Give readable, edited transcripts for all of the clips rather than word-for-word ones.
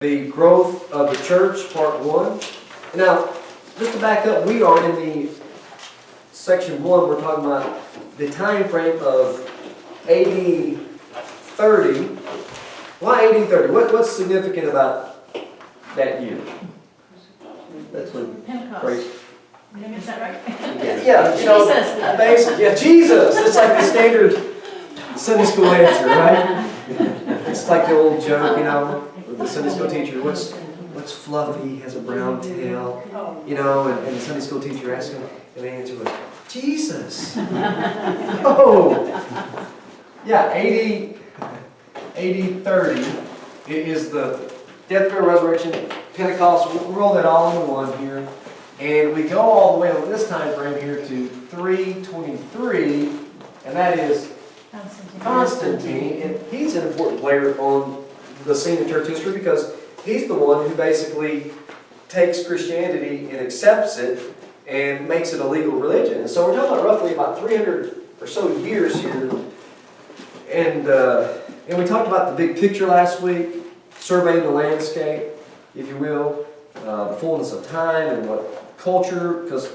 The growth of the church, part 1. Now, just to back up, we are in the section 1. We're talking about the time frame of AD 30. Why AD 30? What's significant about that year? That's when Pentecost. Is that right? Yeah, you know, Jesus. basically, yeah, Jesus. It's like the standard Sunday school answer, right? It's like the old joke, you know, with the Sunday school teacher. What's fluffy, has a brown tail, you know, and the Sunday school teacher asks him, and the answer was, Jesus. Oh, yeah, AD 30 is the death, burial, resurrection, Pentecost. We'll roll that all into one here. And we go all the way over this time frame here to 323, and that is Constantine. And he's an important player on the scene of church history because he's the one who basically takes Christianity and accepts it and makes it a legal religion. And so we're talking about roughly about 300 or so years here. And we talked about the big picture last week, surveying the landscape, if you will, the fullness of time and what culture, because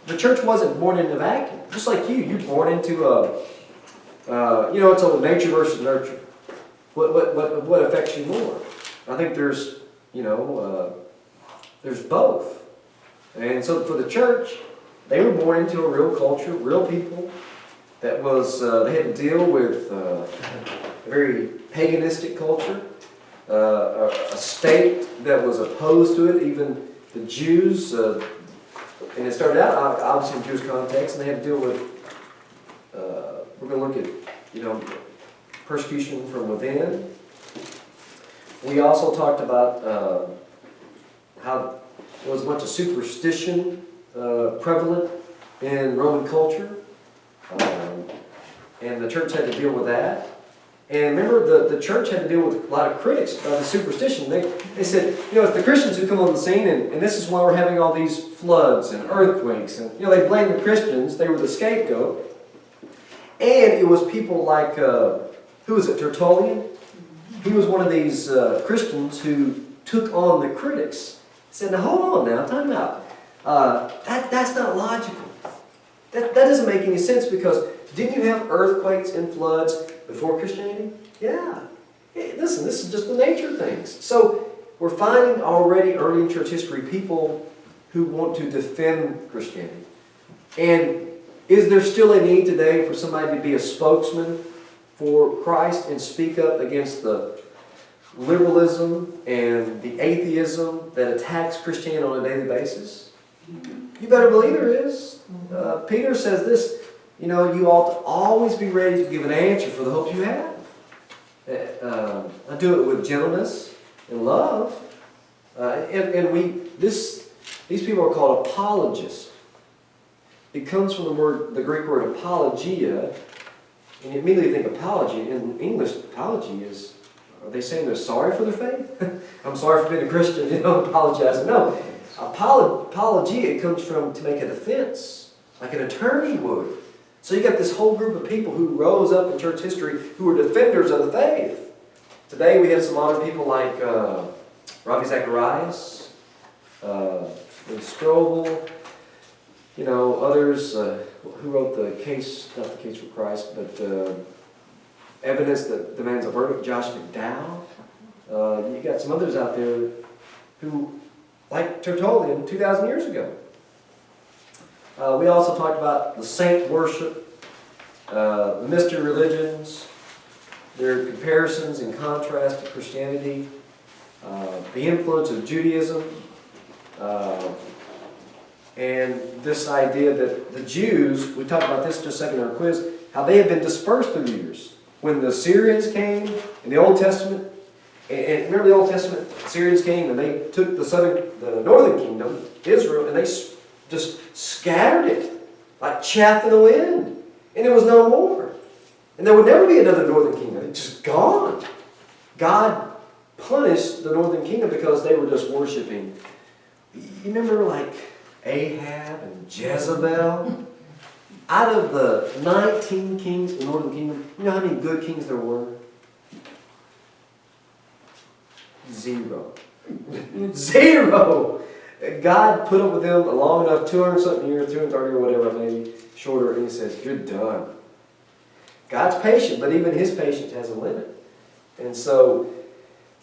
the church wasn't born in a vacuum. Just like you're born into it's a nature versus nurture. What affects you more? I think there's both. And so for the church, they were born into a real culture, real people. That was they had to deal with a very paganistic culture, a state that was opposed to it. Even the Jews, and it started out obviously in Jewish context, and they had to deal with. We're going to look at persecution from within. We also talked about how there was a bunch of superstition prevalent in Roman culture. And the church had to deal with that. And remember, the church had to deal with a lot of critics by the superstition. They said, it's the Christians who come on the scene, and this is why we're having all these floods and earthquakes. And, they blamed the Christians. They were the scapegoat. And it was people like, who was it, Tertullian? He was one of these Christians who took on the critics. He said, now hold on now, time out. That's not logical. That doesn't make any sense because didn't you have earthquakes and floods before Christianity? Yeah. Hey, listen, this is just the nature of things. So we're finding already early in church history people who want to defend Christianity. And is there still a need today for somebody to be a spokesman for Christ and speak up against the liberalism and the atheism that attacks Christianity on a daily basis? You better believe there is. Peter says this, you ought to always be ready to give an answer for the hope you have. I do it with gentleness and love. These people are called apologists. It comes from the Greek word apologia, and you immediately think apology. In English, apology is, are they saying they're sorry for their faith? I'm sorry for being a Christian, apologizing. No. Apologia, it comes from to make a defense, like an attorney would. So you got this whole group of people who rose up in church history who were defenders of the faith. Today we have some modern people like Ravi Zacharias, Strobel, others who wrote the case, not the case for Christ, but evidence that demands a verdict, Josh McDowell. You got some others out there who, like Tertullian 2,000 years ago. We also talked about the saint worship, the mystery religions, their comparisons and contrast to Christianity, the influence of Judaism, and this idea that the Jews, we talked about this just a second in our quiz, how they have been dispersed through the years. When the Syrians came in the Old Testament, and remember the Old Testament, Syrians came and they took the northern kingdom, Israel, and they just scattered it like chaff in the wind. And there was no more. And there would never be another northern kingdom. It's just gone. God punished the northern kingdom because they were just worshiping. You remember like Ahab and Jezebel? Out of the 19 kings in the northern kingdom, you know how many good kings there were? 0. Zero. God put up with them long enough, 200-something years, 230 or whatever, maybe shorter, and he says, you're done. God's patient, but even his patience has a limit. And so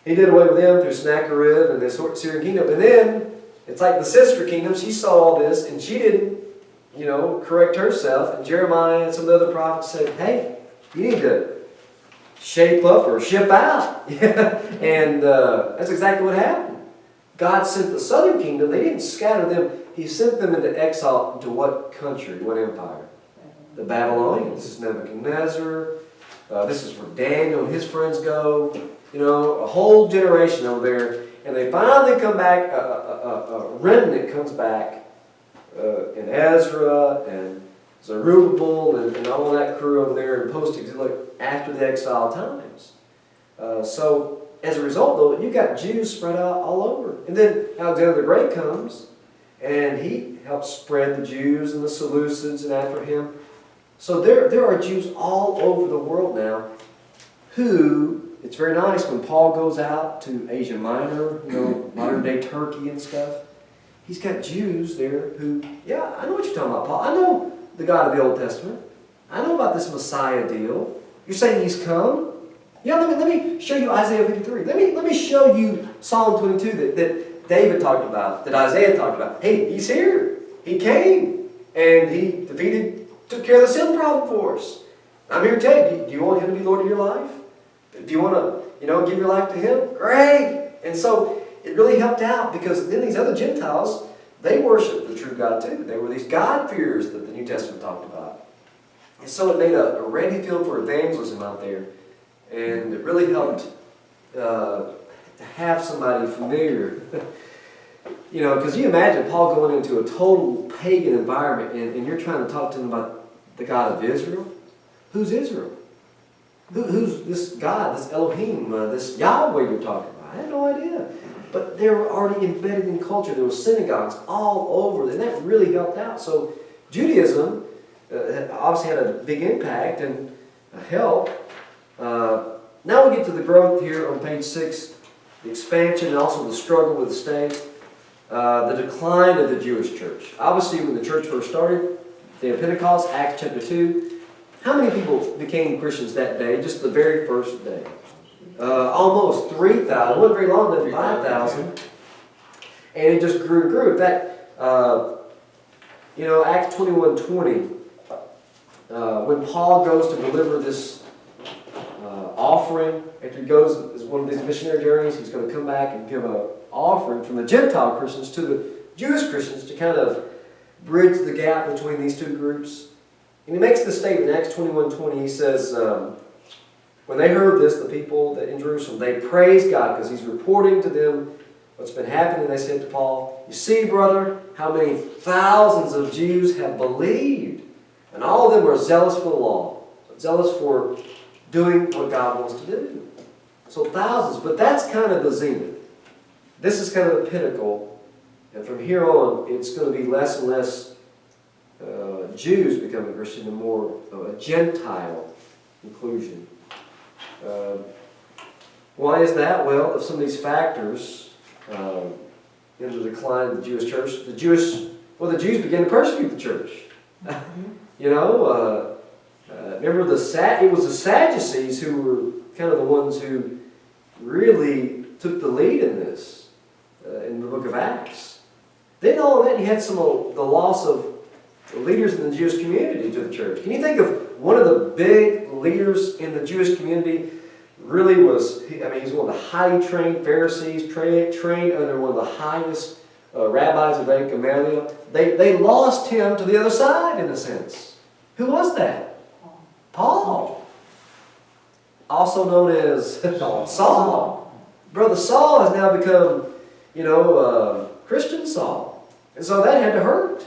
he did away with them through Sennacherib and the Syrian kingdom. And then it's like the sister kingdom, she saw all this and she didn't, correct herself. And Jeremiah and some of the other prophets said, hey, you need to shape up or ship out. And that's exactly what happened. God sent the southern kingdom. They didn't scatter them. He sent them into exile into what country, what empire? The Babylonians. This is Nebuchadnezzar. This is where Daniel and his friends go. A whole generation over there. And they finally come back, a remnant comes back in Ezra and Zerubbabel and all that crew over there in post-exilic after the exile times. So as a result, though, you've got Jews spread out all over. And then Alexander the Great comes, and he helps spread the Jews and the Seleucids and after him. So there are Jews all over the world now who, it's very nice when Paul goes out to Asia Minor, modern-day Turkey and stuff. He's got Jews there who, yeah, I know what you're talking about, Paul. I know the God of the Old Testament. I know about this Messiah deal. You're saying he's come? Yeah, let me show you Isaiah 53. Let me show you Psalm 22 that David talked about, that Isaiah talked about. Hey, he's here. He came. And he took care of the sin problem for us. I'm here to tell you, do you want him to be Lord of your life? Do you want to, give your life to him? Great. And so it really helped out because then these other Gentiles, they worshiped the true God too. They were these God-fearers that the New Testament talked about. And so it made a ready field for evangelism out there. And it really helped to have somebody familiar. Because you imagine Paul going into a total pagan environment and you're trying to talk to him about the God of Israel. Who's Israel? Who's this God, this Elohim, this Yahweh you're talking about? I had no idea. But they were already embedded in culture. There were synagogues all over, and that really helped out. So Judaism obviously had a big impact and a help. Now we get to the growth here on page 6, the expansion and also the struggle with the state, the decline of the Jewish church. Obviously, when the church first started, the day of Pentecost, Acts chapter 2, how many people became Christians that day, just the very first day? Almost 3,000. It wasn't very long, then 5,000. And it just grew and grew. In fact, Acts 21:20, when Paul goes to deliver this offering, after he goes as one of these missionary journeys, he's going to come back and give an offering from the Gentile Christians to the Jewish Christians to kind of bridge the gap between these two groups. And he makes this statement in Acts 21:20. He says, when they heard this, the people that in Jerusalem, they praised God because he's reporting to them what's been happening. They said to Paul, you see, brother, how many thousands of Jews have believed. And all of them were zealous for the law, zealous for doing what God wants to do. So thousands, but that's kind of the zenith. This is kind of the pinnacle. And from here on, it's going to be less and less Jews becoming Christian and more of a Gentile inclusion. Why is that? Well, of some of these factors in the decline of the Jewish church, the Jews began to persecute the church. Remember it was the Sadducees who were kind of the ones who really took the lead in this in the book of Acts. Then all of that, you had some of the loss of the leaders in the Jewish community to the church. Can you think of one of the big leaders in the Jewish community? Really he's one of the highly trained Pharisees, trained under one of the highest rabbis of Gamaliel. They lost him to the other side, in a sense. Who was that? Paul. Also known as Saul. Brother Saul has now become, Christian Saul. And so that had to hurt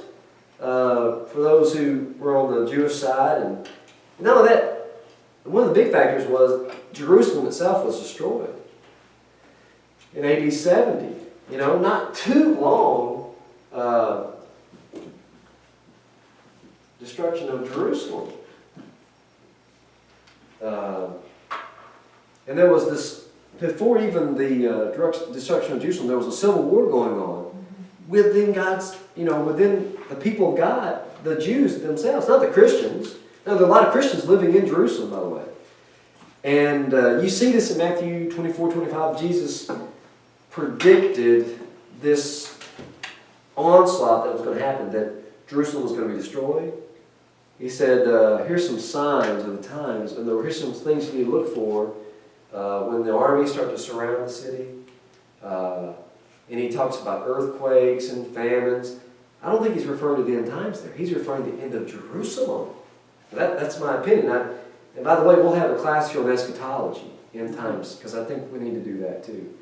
for those who were on the Jewish side. And none of that. One of the big factors was Jerusalem itself was destroyed in AD 70. Not too long, destruction of Jerusalem. And there was this before even the destruction of Jerusalem, there was a civil war going on within God's, within the people of God, the Jews themselves, not the Christians. Now, there are a lot of Christians living in Jerusalem, by the way. And you see this in Matthew 24, 25. Jesus predicted this onslaught that was going to happen, that Jerusalem was going to be destroyed. He said, here's some signs of the times, and here's some things you need to look for when the armies start to surround the city. And he talks about earthquakes and famines. I don't think he's referring to the end times there. He's referring to the end of Jerusalem. That's my opinion. And by the way, we'll have a class here on eschatology, end times, because I think we need to do that too.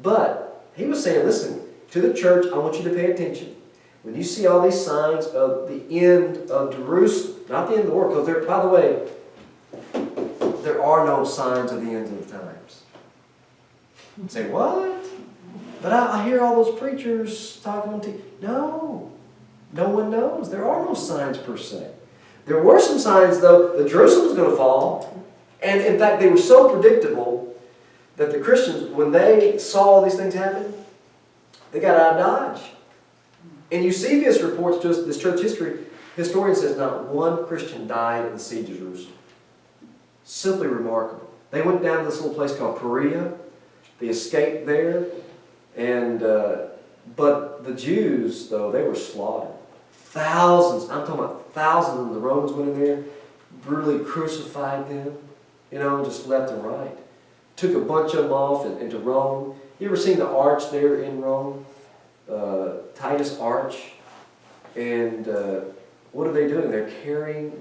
But he was saying, listen, to the church, I want you to pay attention. When you see all these signs of the end of Jerusalem, not the end of the world, because by the way, there are no signs of the end of the times. You say, what? But I hear all those preachers talking on TV. No, no one knows. There are no signs per se. There were some signs, though, that Jerusalem was going to fall. And in fact, they were so predictable that the Christians, when they saw all these things happen, they got out of Dodge. And Eusebius reports to us, this church historian says not one Christian died in the siege of Jerusalem. Simply remarkable. They went down to this little place called Perea. They escaped there. And but the Jews, though, they were slaughtered. Thousands, I'm talking about thousands of the Romans went in there, brutally crucified them, just left and right. Took a bunch of them off into Rome. You ever seen the arch there in Rome? Titus Arch. And what are they doing? They're carrying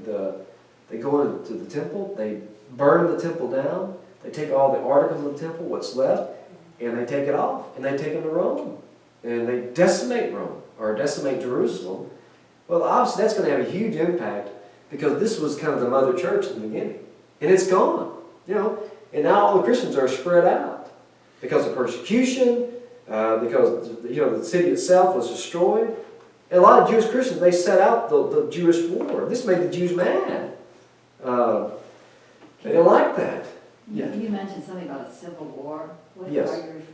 they go into the temple, they burn the temple down, they take all the articles of the temple, what's left, and they take it off, and they take them to Rome. And they decimate Rome, or decimate Jerusalem. Well, obviously that's going to have a huge impact, because this was kind of the mother church in the beginning. And it's gone, And now all the Christians are spread out because of persecution, because the city itself was destroyed. And a lot of Jewish Christians, they set out the Jewish war. This made the Jews mad. They didn't like that. Yeah. You mentioned something about a civil war. What Yes. are you referring to?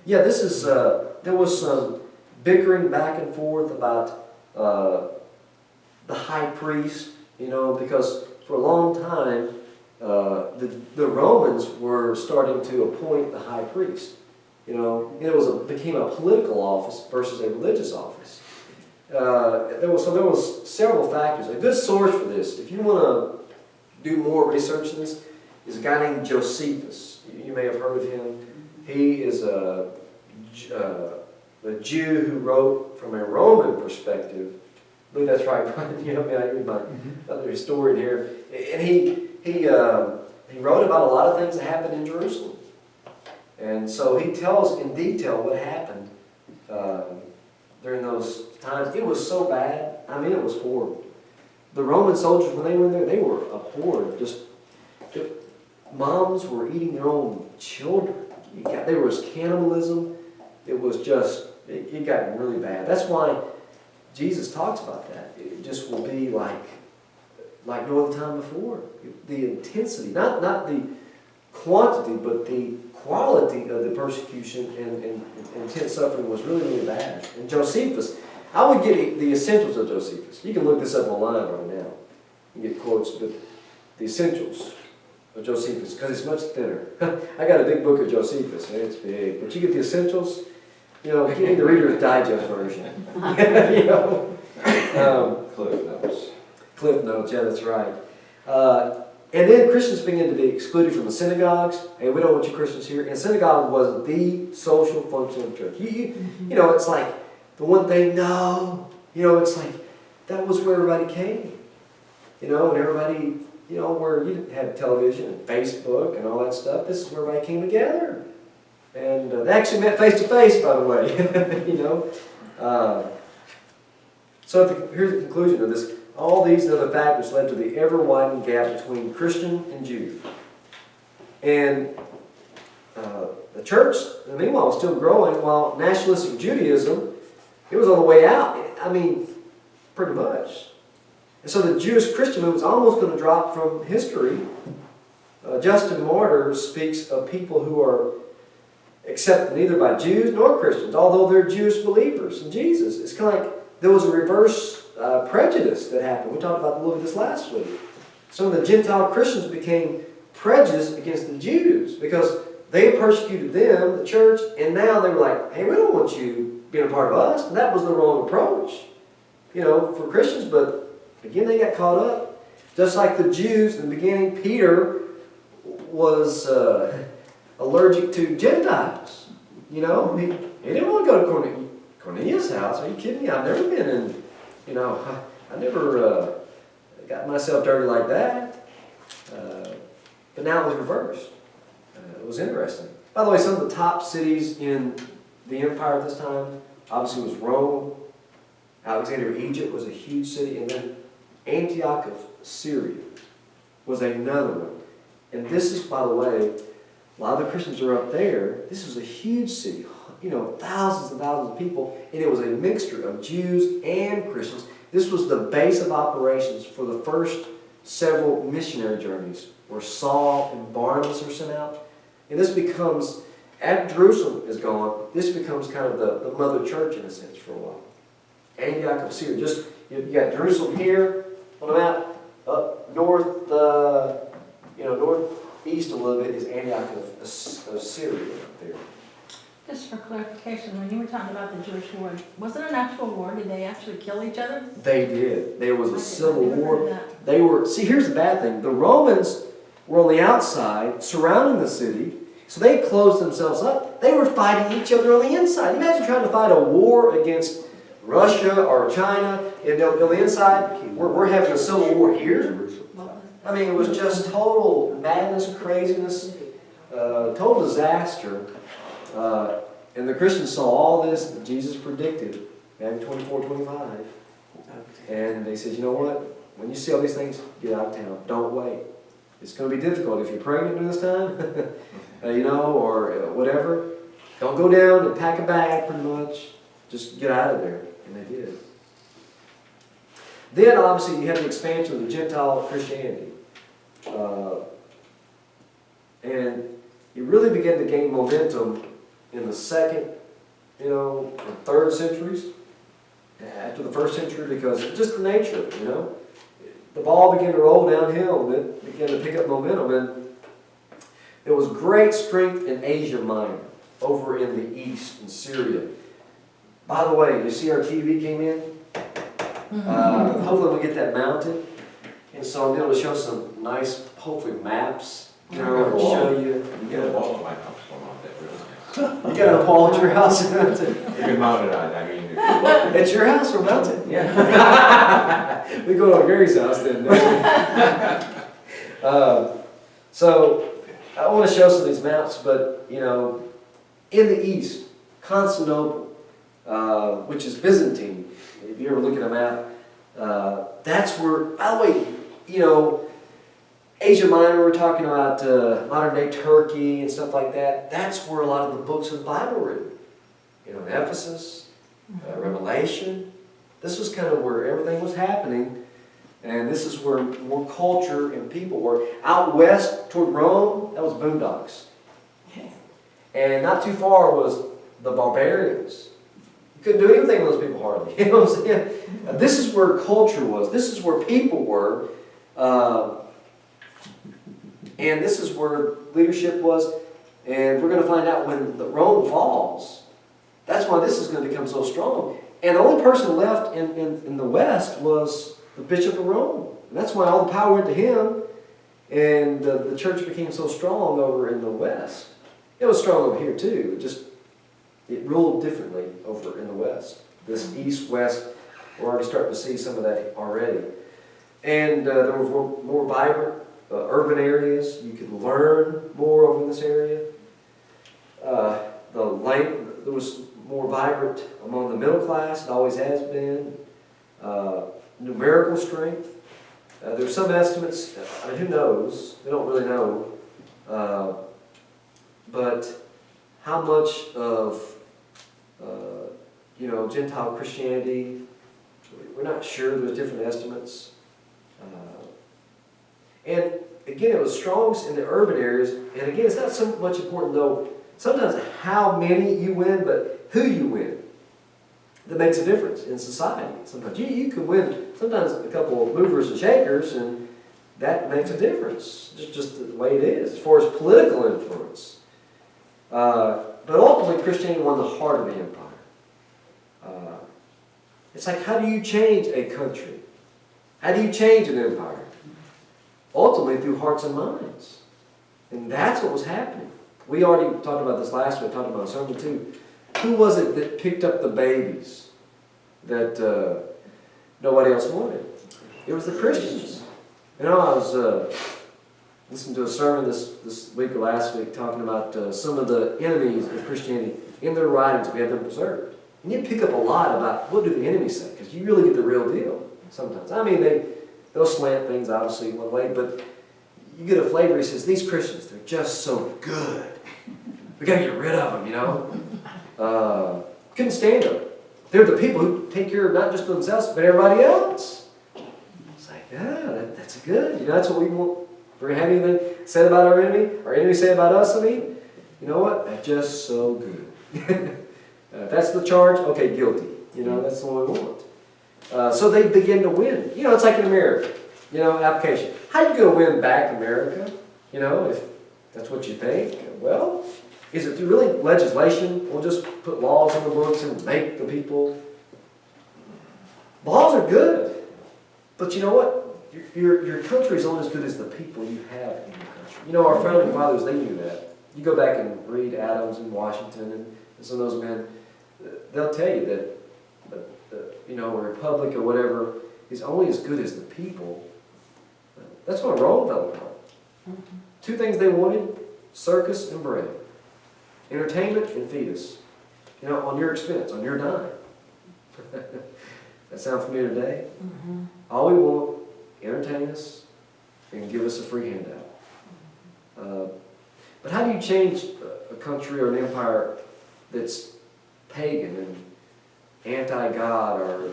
Yeah, this is, there was some bickering back and forth about the high priest, because for a long time, the Romans were starting to appoint the high priest. It became a political office versus a religious office. There was several factors. A good source for this, if you want to do more research on this, is a guy named Josephus. You may have heard of him. He is a Jew who wrote from a Roman perspective. I believe that's right, Brian. I read my other historian here, and he wrote about a lot of things that happened in Jerusalem. And so he tells in detail what happened during those times. It was so bad. I mean, it was horrible. The Roman soldiers, when they were in there, they were abhorred. Moms were eating their own children. There was cannibalism. It was just, it got really bad. That's why Jesus talks about that. It just will be like no other time before. The intensity, not the quantity, but the quality of the persecution and intense suffering was really, really bad. And Josephus, I would get the essentials of Josephus. You can look this up online right now. You get quotes, but the essentials of Josephus, because it's much thinner. I got a big book of Josephus, and it's big. But you get the essentials, you need the Reader's Digest version. Cliff Notes. Cliff Notes, yeah, that's right. And then Christians began to be excluded from the synagogues. Hey, we don't want you Christians here. And synagogue was the social function of the church. It's like the one thing, it's like that was where everybody came. And everybody, where you didn't have television and Facebook and all that stuff. This is where everybody came together. And they actually met face to face, by the way. So here's the conclusion of this. All these and other factors led to the ever-widening gap between Christian and Jew. And the church, meanwhile, was still growing, while nationalistic Judaism, it was on the way out. I mean, pretty much. And so the Jewish Christian movement was almost going to drop from history Justin Martyr speaks of people who are accepted neither by Jews nor Christians, although they're Jewish believers in Jesus. It's kind of like there was a reverse prejudice that happened. We talked about a little bit this last week. Some of the Gentile Christians became prejudiced against the Jews because they persecuted them, the church, and now they were like, hey, we don't want you being a part of us. And that was the wrong approach, for Christians. But again, they got caught up. Just like the Jews in the beginning, Peter was allergic to Gentiles. He didn't want to go to Cornelius' house. Are you kidding me? I've never been in, I never got myself dirty like that. But now it was reversed. It was interesting. By the way, some of the top cities in the empire at this time, obviously was Rome. Alexandria, Egypt was a huge city. And then Antioch of Syria was another one. And this is, by the way, a lot of the Christians are up there. This was a huge city, thousands and thousands of people. And it was a mixture of Jews and Christians. This was the base of operations for the first several missionary journeys where Saul and Barnabas are sent out. And this becomes, after Jerusalem is gone, this becomes kind of the mother church in a sense for a while. Antioch of Syria. You got Jerusalem here on the map. Up north, northeast a little bit is Antioch of Syria up there. Just for clarification, when you were talking about the Jewish war, was it an actual war? Did they actually kill each other? They did. There was a civil never heard war. that. They were. See, here's the bad thing. The Romans were on the outside, surrounding the city, so they closed themselves up. They were fighting each other on the inside. Imagine trying to fight a war against Russia or China, and on the inside, we're having a civil war here. I mean, it was just total madness, craziness, total disaster. And the Christians saw all this that Jesus predicted, Matthew 24:25. And they said, you know what? When you see all these things, get out of town. Don't wait. It's going to be difficult. If you're pregnant during this time, or whatever, don't go down and pack a bag pretty much. Just get out of there. And they did. Then, obviously, you had the expansion of the Gentile Christianity. And it really began to gain momentum in the second, and third centuries, after the first century, because it's just the nature of it, The ball began to roll downhill, and it began to pick up momentum, and there was great strength in Asia Minor, over in the east, in Syria. By the way, you see our TV came in? Hopefully we'll get that mounted. And so I'll be able to show some nice, hopefully, maps. And show you. You get a wall at my house, so I'm not that really nice. You got a wall at your house? You can mount it on, At your house or mounted? Yeah. We go to Gary's house then. So I want to show some of these maps, but in the east, Constantinople, which is Byzantine. If you ever look at a map, that's where, by the way, Asia Minor, we're talking about modern day Turkey and stuff like that. That's where a lot of the books of the Bible were written. Ephesus, Revelation. This was kind of where everything was happening. And this is where more culture and people were. Out west toward Rome, that was boondocks. And not too far was the barbarians. You couldn't do anything with those people hardly. You know what I'm saying? This is where culture was. This is where people were. And this is where leadership was. And we're going to find out when the Rome falls. That's why this is going to become so strong. And the only person left in the West was the Bishop of Rome. And that's why all the power went to him. And the church became so strong over in the West. It was strong over here too. It ruled differently over in the West. This East-West, we're already starting to see some of that already. And there were more vibrant urban areas. You could learn more over in this area. There was more vibrant among the middle class. It always has been. Numerical strength. There's some estimates. Who knows? We don't really know. But how much of Gentile Christianity? We're not sure. There's different estimates. And again, it was strongest in the urban areas. And again, it's not so much important though, sometimes how many you win, but who you win. That makes a difference in society. Sometimes you can win sometimes a couple of movers and shakers, and that makes a difference. Just the way it is as far as political influence. But ultimately, Christianity won the heart of the empire. It's like, how do you change a country? How do you change an empire? Ultimately, through hearts and minds. And that's what was happening. We already talked about this last week, talked about a sermon too. Who was it that picked up the babies that nobody else wanted? It was the Christians. You know, I was listening to a sermon this week or last week talking about some of the enemies of Christianity. In their writings, we have them preserved. And you pick up a lot about what do the enemies say, because you really get the real deal sometimes. I mean, they'll slant things obviously one way, but you get a flavor. He says, these Christians, they're just so good. We got to get rid of them, you know. Couldn't stand them. They're the people who take care of not just themselves, but everybody else. It's like, yeah, that's good. You know, that's what we want. If we're going to have anything said about our enemy say about us, I mean, you know what? They're just so good. That's the charge. Okay, guilty. You know, that's the one we want. So they begin to win. You know, it's like in America. You know, application. How are you going to win back America? You know, if that's what you think. Well, is it through really legislation? We'll just put laws on the books and make the people. Laws are good. But you know what? Your country is only as good as the people you have in your country. You know, our founding fathers, they knew that. You go back and read Adams and Washington and some of those men, they'll tell you that you know, a republic or whatever is only as good as the people. That's what Rome fell apart. Two things they wanted, circus and bread. Entertainment and fetus. You know, on your expense, on your dime. That sound familiar today? Mm-hmm. All we want, entertain us and give us a free handout. But how do you change a country or an empire that's pagan and anti-God or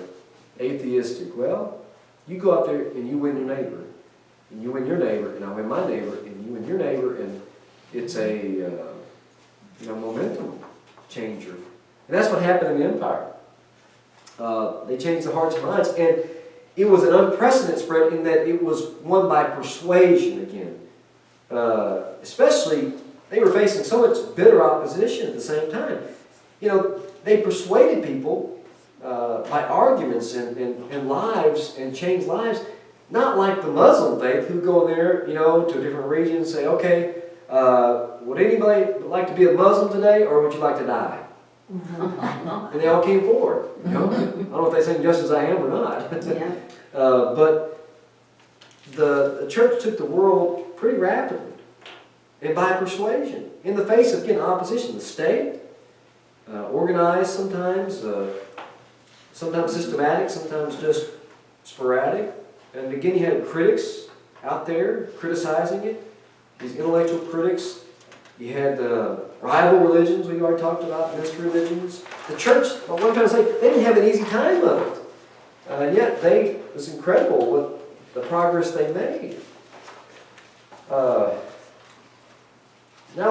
atheistic? Well, you go out there and you win your neighbor. And you win your neighbor, and I win my neighbor, and you win your neighbor, and it's a momentum changer. And that's what happened in the empire. They changed the hearts and minds, and it was an unprecedented spread in that it was won by persuasion again. Especially, they were facing so much bitter opposition at the same time. You know, they persuaded people by arguments and lives and changed lives. Not like the Muslim faith who go there, you know, to a different region and say, okay, would anybody like to be a Muslim today, or would you like to die? And they all came forward. You know? I don't know if they sang just as I am or not. Yeah. But the church took the world pretty rapidly, and by persuasion, in the face of, again, opposition. The state, organized sometimes, sometimes systematic, sometimes just sporadic. And again, you had critics out there criticizing it, these intellectual critics. You had rival religions we already talked about, mixed religions. The church, what I'm trying to say, they didn't have an easy time of it. And yet, it was incredible with the progress they made. Now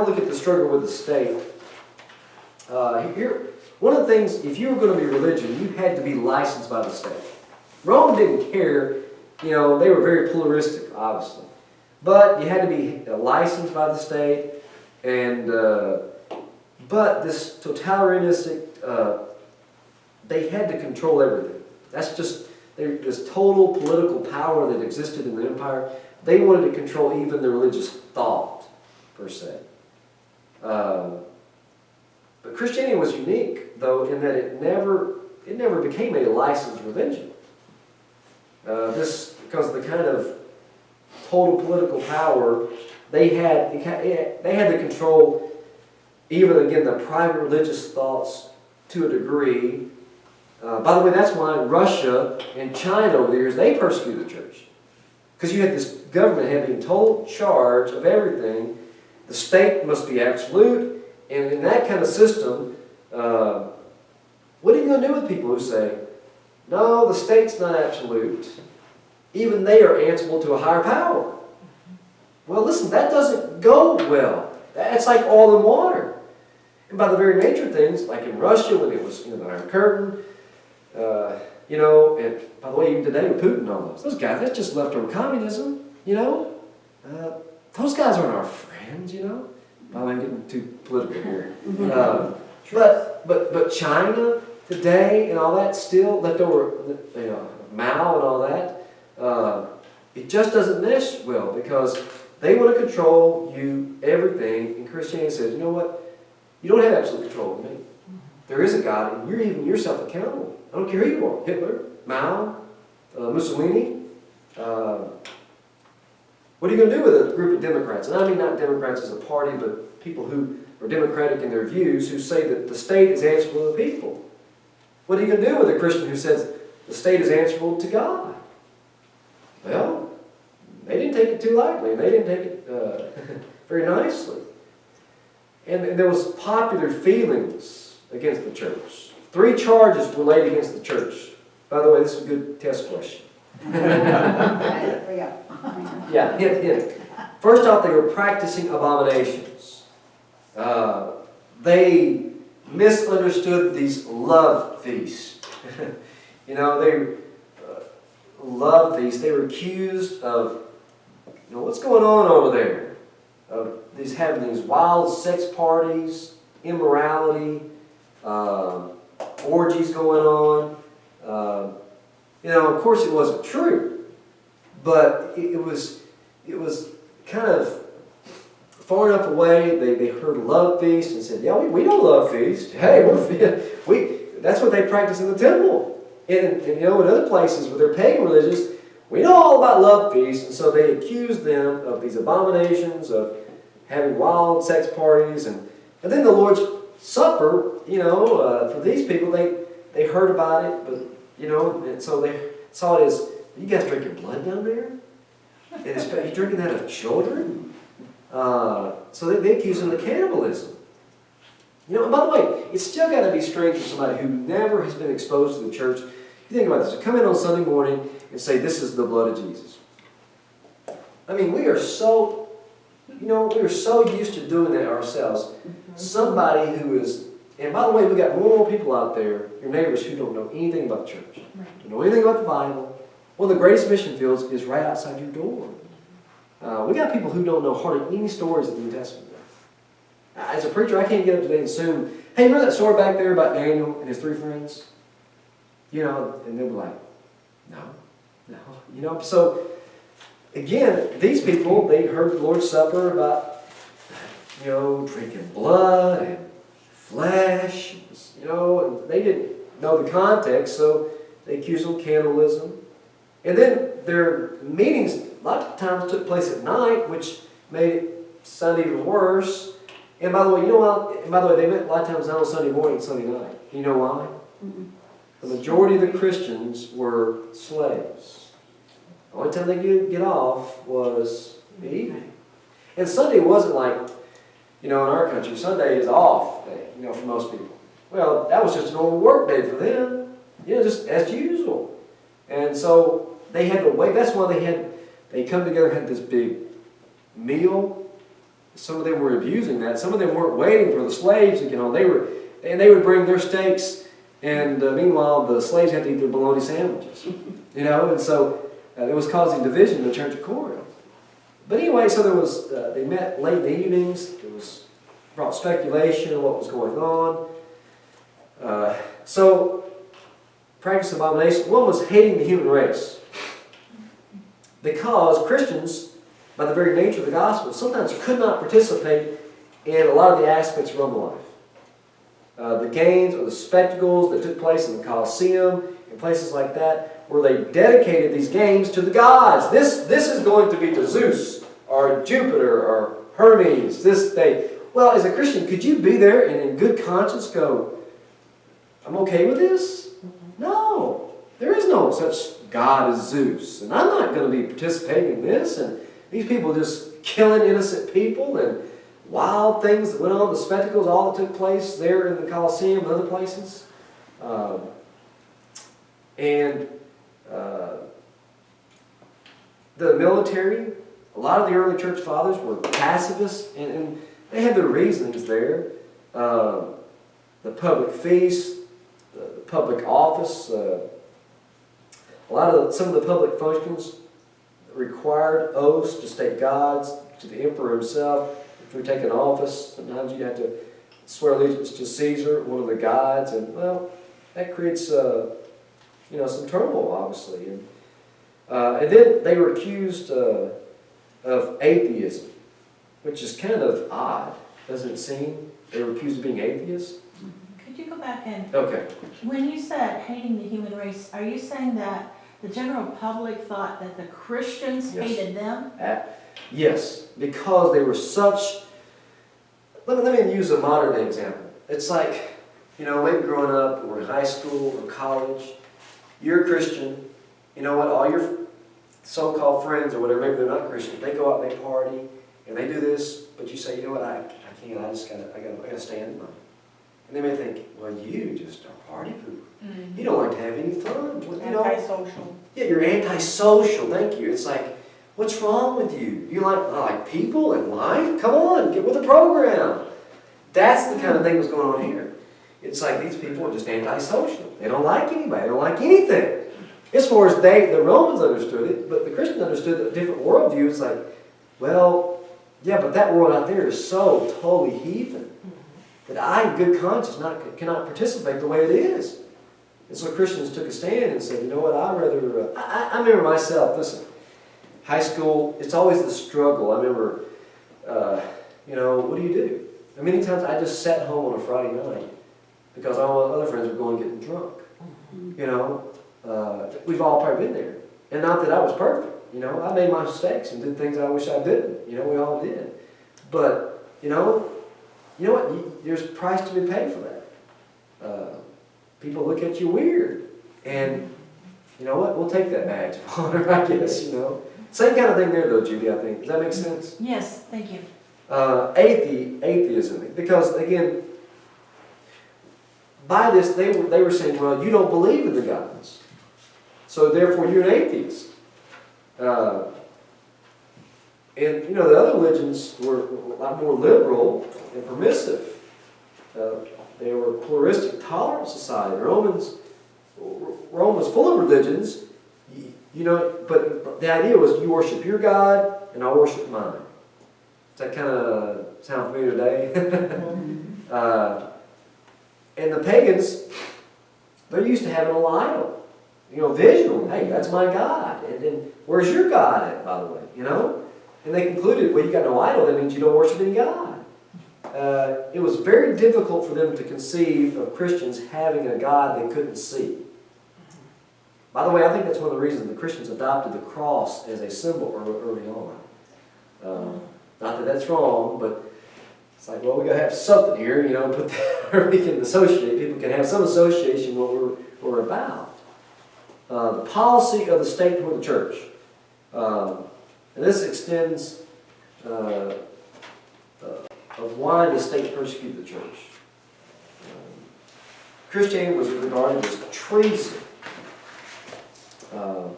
look at the struggle with the state. Here, one of the things, if you were going to be religion, you had to be licensed by the state. Rome didn't care. You know, they were very pluralistic, obviously. But you had to be licensed by the state. And but this totalitarianistic, they had to control everything. That's just, this total political power that existed in the empire. They wanted to control even the religious thought, per se. But Christianity was unique, though, in that it never became a licensed religion. Because of the kind of total political power they had to control, even again, the private religious thoughts to a degree. By the way, that's why Russia and China over the years, they persecuted the church. Because you had this government having total charge of everything. The state must be absolute. And in that kind of system, what are you going to do with people who say, no, the state's not absolute. Even they are answerable to a higher power. Well, listen, that doesn't go well. That's like oil and water. And by the very nature of things, like in Russia when it was the Iron Curtain, and by the way, even today with Putin and all those guys, that's just leftover communism, those guys aren't our friends, By the way, I'm getting too political here. But China today and all that still leftover, Mao and all that, it just doesn't mesh well because they want to control you, everything. And Christianity says, you know what? You don't have absolute control of me. There is a God, and you're even yourself accountable. I don't care who you are. Hitler, Mao, Mussolini. What are you going to do with a group of Democrats? And I mean not Democrats as a party, but people who are democratic in their views, who say that the state is answerable to the people. What are you going to do with a Christian who says the state is answerable to God? Well, they didn't take it too lightly, and they didn't take it very nicely. And there was popular feelings against the church. 3 charges were laid against the church. By the way, this is a good test question. Yeah, hint. First off, they were practicing abominations. They misunderstood these love feasts. They love feasts. They were accused of, what's going on over there? Of having these wild sex parties, immorality, orgies going on. Of course it wasn't true, but it was kind of far enough away. They heard love feast and said, "Yeah, we know love feast. Hey, that's what they practice in the temple." And in other places where they're pagan religious, we know all about love feast, and so they accused them of these abominations of having wild sex parties, and then the Lord's Supper. For these people, they heard about it, but and so they saw it as, you guys drinking blood down there, and you're drinking that of children. So they accused them of cannibalism. And by the way, it's still got to be strange for somebody who never has been exposed to the church. You think about this. You come in on Sunday morning and say, "This is the blood of Jesus." I mean, we are so used to doing that ourselves. Somebody who is, and by the way, we got more people out there, your neighbors, who don't know anything about the church, don't know anything about the Bible. One of the greatest mission fields is right outside your door. We got people who don't know hardly any stories of the New Testament. As a preacher, I can't get up today and assume, "Hey, remember that story back there about Daniel and his 3 friends?" And they'll be like, no. So, again, these people, they heard the Lord's Supper about, drinking blood and flesh, and they didn't know the context, so they accused them of cannibalism. And then their meetings a lot of times took place at night, which made it sound even worse. And by the way, they met a lot of times not on Sunday morning, Sunday night. You know why? The majority of the Christians were slaves. The only time they could get off was the evening. And Sunday wasn't like, in our country, Sunday is off day, for most people. Well, that was just a normal work day for them, just as usual. And so they had to wait. That's why they come together and had this big meal. Some of them were abusing that. Some of them weren't waiting for the slaves to get on. They would bring their steaks, and meanwhile the slaves had to eat their bologna sandwiches. And so it was causing division in the Church of Corinth. But anyway, so there was they met late in the evenings. It was brought speculation of what was going on. So practice of abomination. One was hating the human race, because Christians, by the very nature of the gospel, sometimes could not participate in a lot of the aspects of Roman life. The games or the spectacles that took place in the Colosseum and places like that, where they dedicated these games to the gods. This is going to be to Zeus or Jupiter or Hermes this day. Well, as a Christian, could you be there and in good conscience go, "I'm okay with this"? No. There is no such God as Zeus. And I'm not going to be participating in this. And these people just killing innocent people and wild things that went on, the spectacles, all that took place there in the Colosseum and other places. The military, A lot of the early church fathers were pacifists, and they had their reasonings there. The public feast, the public office, some of the public functions required oaths to state gods, to the emperor himself. If you're taking office, sometimes you have to swear allegiance to Caesar, one of the gods, and well, that creates some turmoil, obviously. And then they were accused of atheism, which is kind of odd, doesn't it seem? They were accused of being atheists. Could you go back and, Okay. when you said hating the human race, are you saying that the general public thought that the Christians Yes. hated them? Yes, because they were such. Let me use a modern day example. It's like, maybe growing up or in high school or college, you're a Christian. You know what? All your so-called friends or whatever, maybe they're not Christian, they go out and they party and they do this, but you say, you know what? I can't. I gotta stand in mine. And they may think, well, you just are party pooper. You don't like to have any fun. Antisocial. Yeah, you're antisocial. Thank you. It's like, what's wrong with you? You like people and life? Come on, get with the program. That's the kind of thing that's going on here. It's like these people are just antisocial. They don't like anybody. They don't like anything. As far as the Romans understood it, but the Christians understood a different worldview. It's like, well, yeah, but that world out there is so totally heathen that I, in good conscience, cannot participate the way it is. And so Christians took a stand and said, you know what, I'd rather. I remember myself. Listen, high school, it's always the struggle. I remember, what do you do? And many times I just sat home on a Friday night because all my other friends were going getting drunk. We've all probably been there. And not that I was perfect. I made my mistakes and did things I wish I didn't. We all did. But, you know what? There's a price to be paid for that. People look at you weird. And, you know what? We'll take that badge of honor, I guess, Same kind of thing there, though, Judy, I think. Does that make sense? Yes, thank you. Atheism. Because, again, by this, they were saying, well, you don't believe in the gods. So, therefore, you're an atheist. And, the other religions were a lot more liberal and permissive. They were a pluralistic, tolerant society. Rome was full of religions, but the idea was you worship your God and I worship mine. Does that kind of sound familiar today? And the pagans, they're used to having a little idol. Visual. Hey, that's my God. And where's your God at, by the way? And they concluded, well, you got no idol, that means you don't worship any God. It was very difficult for them to conceive of Christians having a God they couldn't see. By the way, I think that's one of the reasons the Christians adopted the cross as a symbol early on. Not that that's wrong, but it's like, well, we got to have something here, put that where we can associate. People can have some association with what we're about. The policy of the state toward the church. And this extends of why the state persecuted the church. Christianity was regarded as treason. Let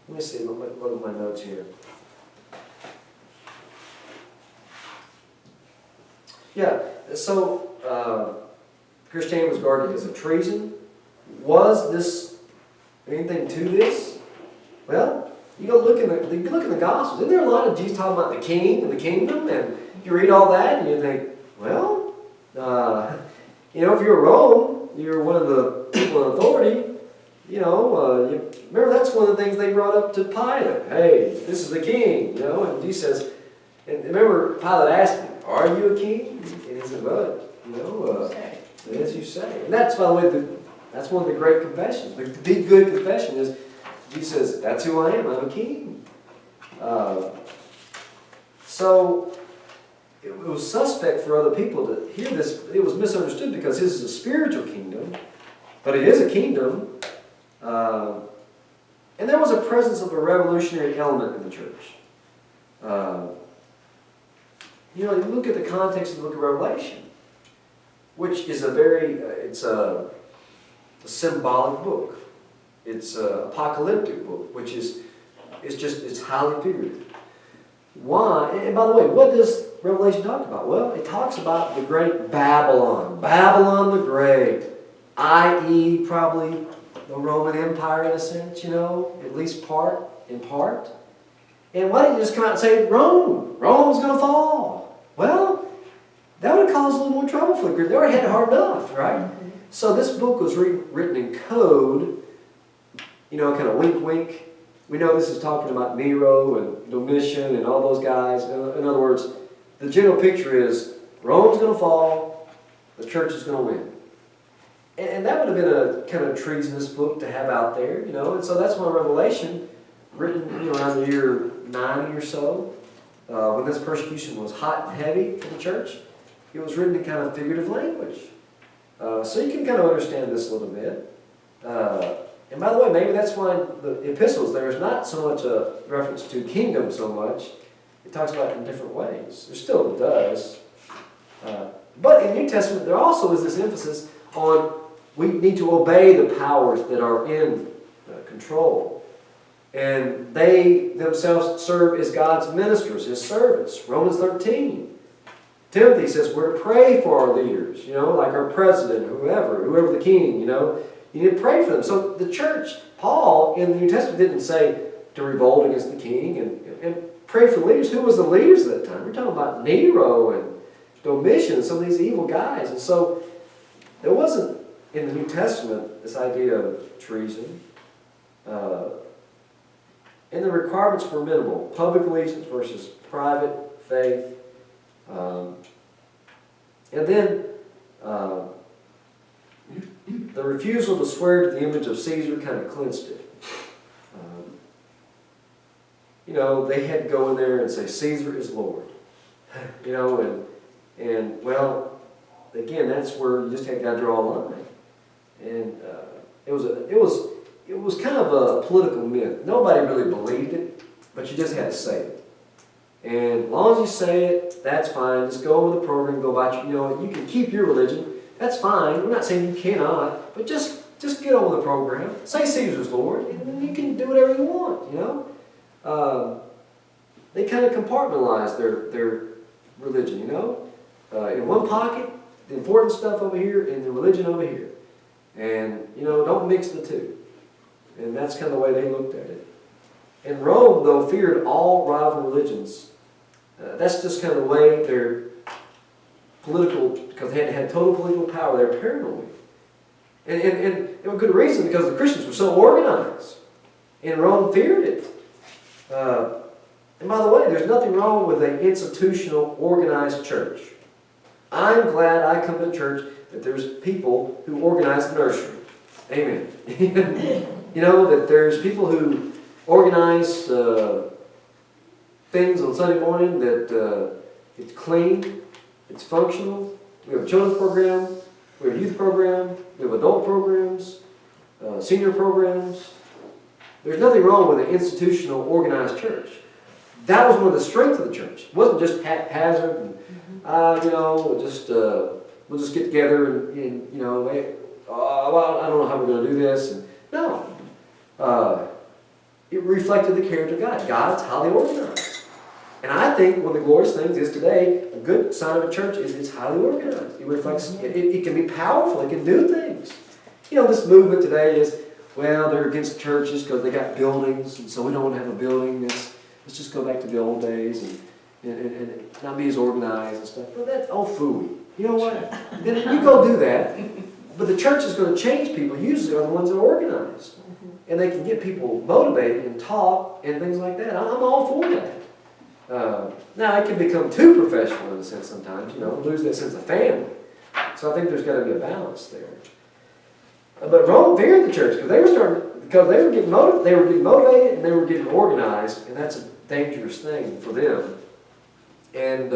me see, what are my notes here? Yeah, so Christianity was regarded as a treason. Was this anything to this? Well, you go look in the Gospels. Isn't there a lot of Jesus talking about the king and the kingdom? And you read all that and you think, well, if you're Rome, you're one of the people in authority. Remember that's one of the things they brought up to Pilate. Hey, this is the king, And he says, and remember Pilate asked him, "Are you a king?" And he said, "Well, as you say." And that's, by the way, that's one of the great confessions. The good confession is Jesus says, "That's who I am. I'm a king." So it was suspect for other people to hear this. It was misunderstood because this is a spiritual kingdom, but it is a kingdom. And there was a presence of a revolutionary element in the church. You look at the context of the book of Revelation, which is it's a symbolic book. It's an apocalyptic book, which is It's highly figurative. Why? And by the way, what does Revelation talk about? Well, it talks about the great Babylon. Babylon the Great. I.e. probably the Roman Empire in a sense, at least in part. And why didn't you just come out and say, Rome? Rome's going to fall. Well, that would have caused a little more trouble for the Greeks. They already had it hard enough, right? So this book was written in code, kind of wink, wink. We know this is talking about Nero and Domitian and all those guys. In other words, the general picture is Rome's going to fall, the church is going to win. And that would have been a kind of treasonous book to have out there, And so that's why Revelation, written around the year 90 or so, when this persecution was hot and heavy for the church, it was written in kind of figurative language. So you can kind of understand this a little bit. And by the way, maybe that's why the epistles, there is not so much a reference to kingdom so much. It talks about it in different ways. There still does. But in the New Testament, there also is this emphasis on we need to obey the powers that are in control. And they themselves serve as God's ministers, His servants. Romans 13. Timothy says we're to pray for our leaders, like our president, whoever the king, You need to pray for them. So the church, Paul in the New Testament didn't say to revolt against the king and pray for the leaders. Who was the leaders at that time? We're talking about Nero and Domitian and some of these evil guys. And so there wasn't in the New Testament this idea of treason. And the requirements were minimal. Public allegiance versus private faith. And then the refusal to swear to the image of Caesar kind of clinched it. They had to go in there and say, Caesar is Lord. And well, again, that's where you just had to draw a line. And it was kind of a political myth. Nobody really believed it, but you just had to say it. And as long as you say it, that's fine. Just go with the program, go about you can keep your religion. That's fine. We're not saying you cannot, but just get on with the program. Say Caesar's Lord, and then you can do whatever you want, They kind of compartmentalize their religion, In one pocket, the important stuff over here, and the religion over here. And, don't mix the two. And that's kind of the way they looked at it. And Rome, though, feared all rival religions. That's just kind of the way their political, because they had total political power, they were paranoid. And it was good reason, because the Christians were so organized. And Rome feared it. And by the way, there's nothing wrong with an institutional, organized church. I'm glad I come to church that there's people who organize the nursery. Amen. That there's people who organize things on Sunday morning, that it's clean, it's functional. We have a children's program, we have a youth program, we have adult programs, senior programs. There's nothing wrong with an institutional, organized church. That was one of the strengths of the church. It wasn't just haphazard and, we'll just get together and well, I don't know how we're going to do this. And, no. It reflected the character of God. God's highly organized. And I think one of the glorious things is today, a good sign of a church is it's highly organized. It reflects, it can be powerful, it can do things. This movement today is, well, they're against churches because they got buildings, and so we don't want to have a building. Let's just go back to the old days and not be as organized and stuff. Well, that's all phooey. You know what? Then you go do that, but the church is going to change people. Usually are the ones that are organized. And they can get people motivated and talk and things like that. I'm all for that. Now, it can become too professional in a sense sometimes, lose that sense of family. So I think there's got to be a balance there. But Rome feared the church because they were getting motivated and they were getting organized, and that's a dangerous thing for them. And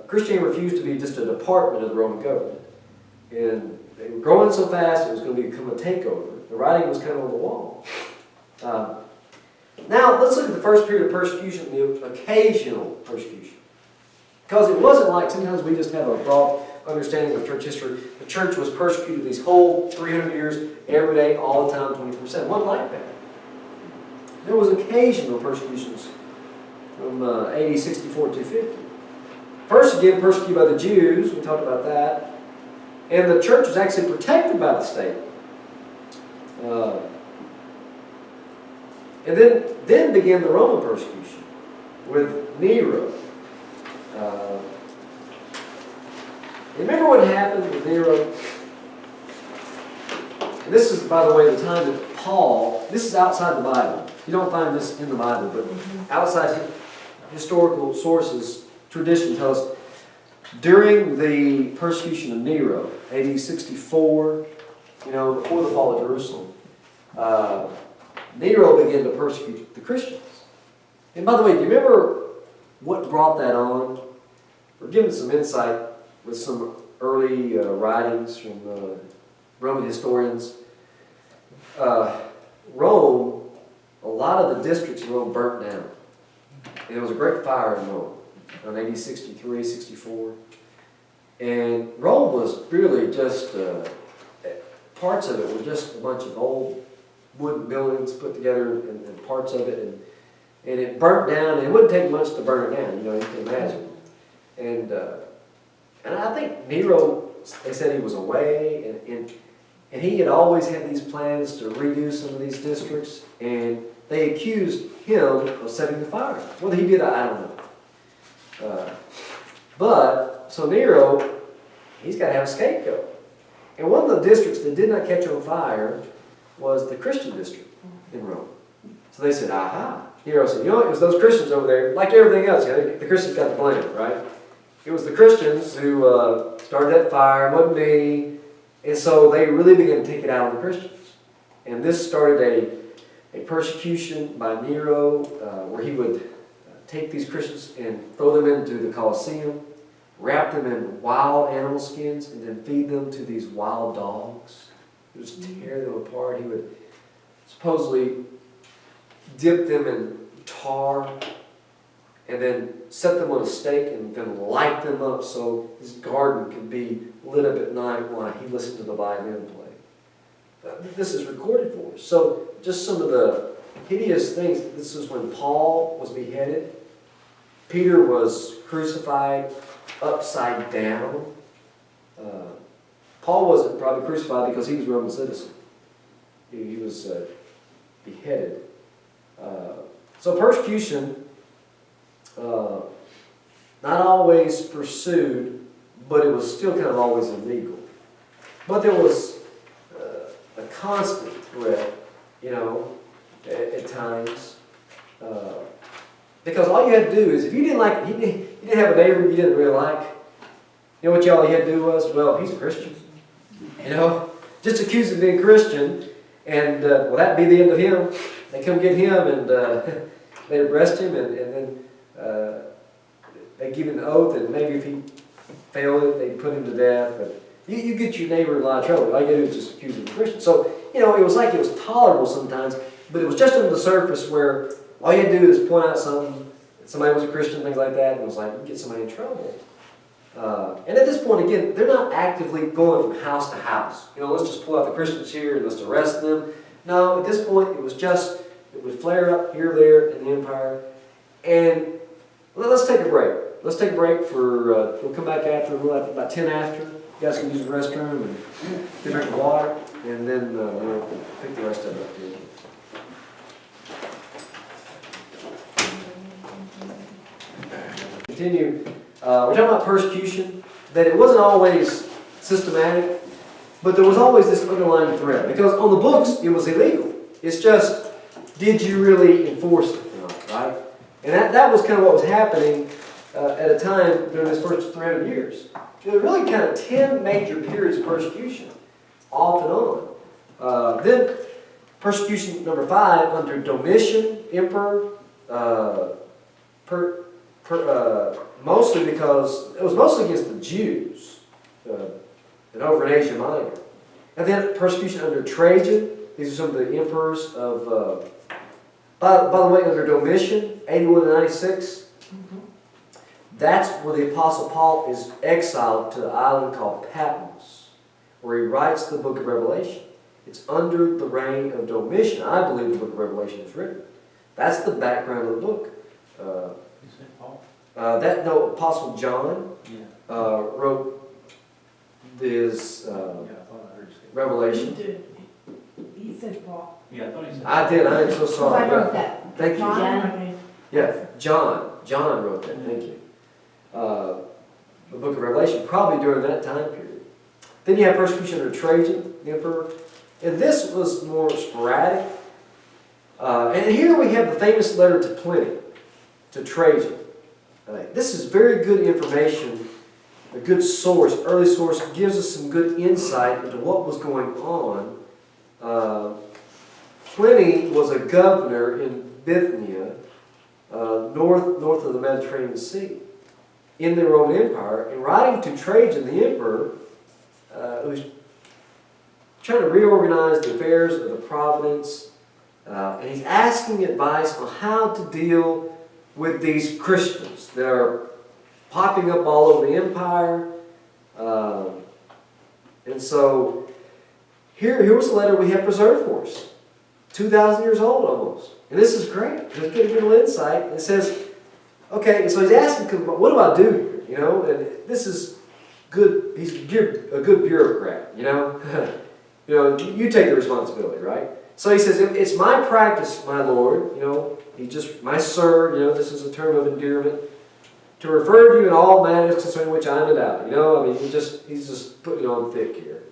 Christianity refused to be just a department of the Roman government. And they were growing so fast, it was going to become a takeover. The writing was kind of on the wall. Now, let's look at the first period of persecution, the occasional persecution. Because it wasn't like sometimes we just have a broad understanding of church history. The church was persecuted these whole 300 years, every day, all the time, 24/7. It wasn't like that. There was occasional persecutions from AD 64 to 50. First, again, persecuted by the Jews. We talked about that. And the church was actually protected by the state. And then began the Roman persecution with Nero. Remember what happened with Nero? And this is, by the way, the time that Paul, this is outside the Bible. You don't find this in the Bible, but outside historical sources, tradition tells us, during the persecution of Nero, AD 64, before the fall of Jerusalem, Nero began to persecute the Christians. And by the way, do you remember what brought that on? We're given some insight with some early writings from Roman historians. Rome, a lot of the districts in Rome burnt down. And there was a great fire in Rome in AD 63, 64. And Rome was really just, parts of it were just a bunch of old wooden buildings put together and parts of it. And it burnt down, and it wouldn't take much to burn it down, you can imagine. And I think Nero, they said he was away, and he had always had these plans to redo some of these districts, and they accused him of setting the fire. Whether he did, I don't know. So Nero, he's got to have a scapegoat. And one of the districts that did not catch on fire was the Christian district in Rome. So they said, aha. Nero said, it was those Christians over there, like everything else, the Christians got the blame, right? It was the Christians who started that fire, it wasn't me. And so they really began to take it out on the Christians. And this started a persecution by Nero where he would take these Christians and throw them into the Colosseum, wrap them in wild animal skins, and then feed them to these wild dogs. He would just tear them apart. He would supposedly dip them in tar and then set them on a stake and then light them up so his garden could be lit up at night while he listened to the violin play. This is recorded for us. So just some of the hideous things. This is when Paul was beheaded. Peter was crucified upside down. Paul wasn't probably crucified because he was a Roman citizen. He was beheaded. So persecution, not always pursued, but it was still kind of always illegal. But there was a constant threat, at times. Because all you had to do is, if you didn't like, you didn't have a neighbor you didn't really like, you know what you had to do was, well, he's a Christian. Just accuse him of being Christian, and that'd be the end of him. They come get him, and they arrest him, and then they give him an oath, and maybe if he failed it, they put him to death. But you get your neighbor in a lot of trouble. All you got to do is just accuse him of Christian. So, it was like it was tolerable sometimes, but it was just on the surface where all you had to do is point out something, somebody was a Christian, things like that, and it was like, you get somebody in trouble. And at this point, again, they're not actively going from house to house. Let's just pull out the Christians here and let's arrest them. No, at this point, it was just, it would flare up here or there in the empire. And let's take a break. Let's take a break for, we'll come back after, we'll have about 10 after. You guys can use the restroom and get a drink of water, and then we'll pick the rest of it up here. Continue. We're talking about persecution, that it wasn't always systematic, but there was always this underlying threat. Because on the books, it was illegal. It's just, did you really enforce it? Right? And that was kind of what was happening at a time during this first 300 years. There were really kind of 10 major periods of persecution, off and on. Then persecution number 5 under Domitian, emperor, mostly because it was mostly against the Jews and over in Asia Minor. And then persecution under Trajan. These are some of the emperors of, by the way, under Domitian, 81 to 96. That's where the Apostle Paul is exiled to the island called Patmos, where he writes the book of Revelation. It's under the reign of Domitian. I believe the book of Revelation is written. That's the background of the book. You said Paul? Apostle John Yeah. wrote this Yeah, I thought I heard you say. Revelation. He said Paul. Yeah, I thought he said. I did. I am so sorry. I wrote that. Thank you. John? John? Yeah, John wrote that. Thank you. The book of Revelation, probably during that time period. Then you have persecution under Trajan, the emperor, and this was more sporadic. And here we have the famous letter to Pliny, to Trajan. This is very good information, a good source, early source, gives us some good insight into what was going on. Pliny was a governor in Bithynia, north of the Mediterranean Sea, in the Roman Empire, and writing to Trajan, the emperor, who's trying to reorganize the affairs of the province, and he's asking advice on how to deal with these Christians that are popping up all over the empire. And so here was a letter we have preserved for us, 2,000 years old almost. And this is great, because it's getting a little insight. It says, okay, so he's asking, what do I do here? You know, and this is good. He's a good bureaucrat, you know. You take the responsibility, right? So he says, it's my practice, my lord, my sir, this is a term of endearment, to refer to you in all matters concerning which I am in doubt. He's just putting it on thick here.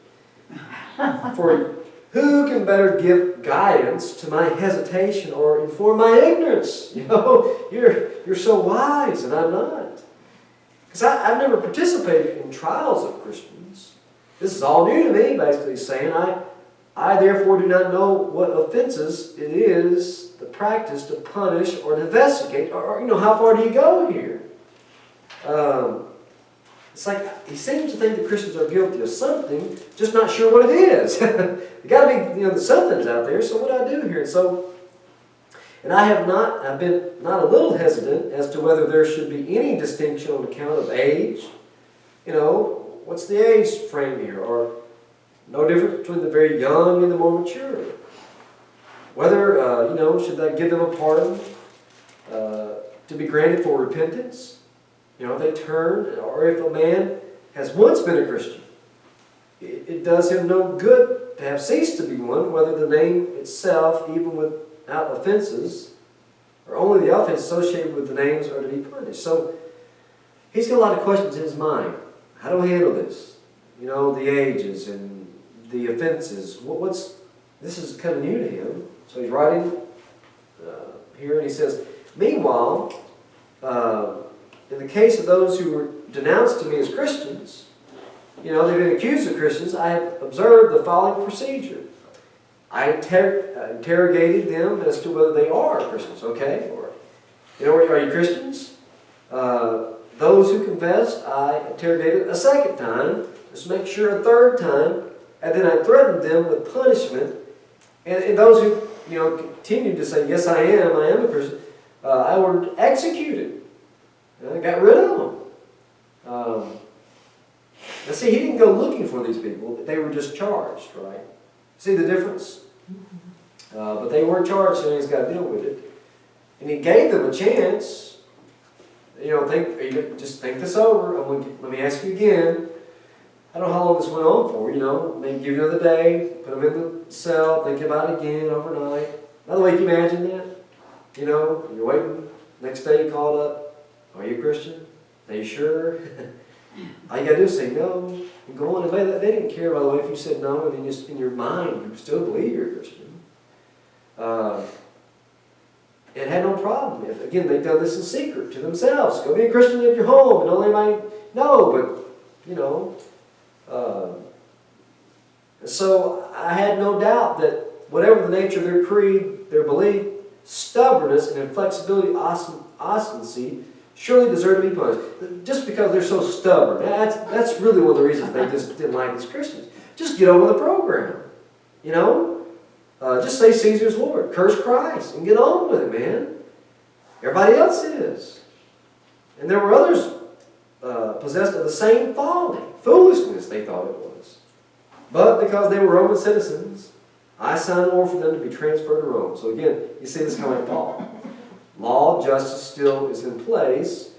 For who can better give guidance to my hesitation or inform my ignorance? You're so wise and I'm not. Because I've never participated in trials of Christians. This is all new to me, basically saying I therefore do not know what offenses it is the practice to punish or to investigate, or how far do you go here? It's like he seems to think that Christians are guilty of something, just not sure what it is. There got to be something's out there. So what do I do here? And I've been not a little hesitant as to whether there should be any distinction on account of age. What's the age frame here? Or no difference between the very young and the more mature. Whether, should I give them a pardon to be granted for repentance? If they turn, or if a man has once been a Christian, it does him no good to have ceased to be one, whether the name itself, even without offenses, or only the offense associated with the names are to be punished. So he's got a lot of questions in his mind. How do I handle this? The ages and the offenses. This is kind of new to him. So he's writing here, and he says, meanwhile, in the case of those who were denounced to me as Christians, they've been accused of Christians, I have observed the following procedure. I interrogated them as to whether they are Christians, okay? Or, are you Christians? Those who confessed, I interrogated a second time, just to make sure a third time, and then I threatened them with punishment. And those who, continued to say, yes, I am a Christian, I ordered executed. I got rid of them. Now see, he didn't go looking for these people. They were just charged, right? See the difference? But they weren't charged, so he's got to deal with it. And he gave them a chance. Just think this over. Let me ask you again. I don't know how long this went on for, maybe give you another day, put them in the cell, think about it again overnight. By the way, can you imagine that? You're waiting, next day you called up, are you a Christian? Are you sure? All you got to do is say no, and go on. And they didn't care, by the way, if you said no, and then just in your mind, you still believe you're a Christian. And had no problem. If, again, they'd done this in secret to themselves. Go be a Christian at your home, and don't anybody know, but, so I had no doubt that whatever the nature of their creed, their belief, stubbornness and inflexibility, obstinacy, surely deserve to be punished. Just because they're so stubborn. That's really one of the reasons they just didn't like these Christians. Just get on with the program. Just say Caesar's Lord. Curse Christ and get on with it, man. Everybody else is. And there were others possessed of the same folly. Foolishness, they thought it was. But because they were Roman citizens, I sign an order for them to be transferred to Rome. So again, you see this coming from Paul. Law, justice still is in place,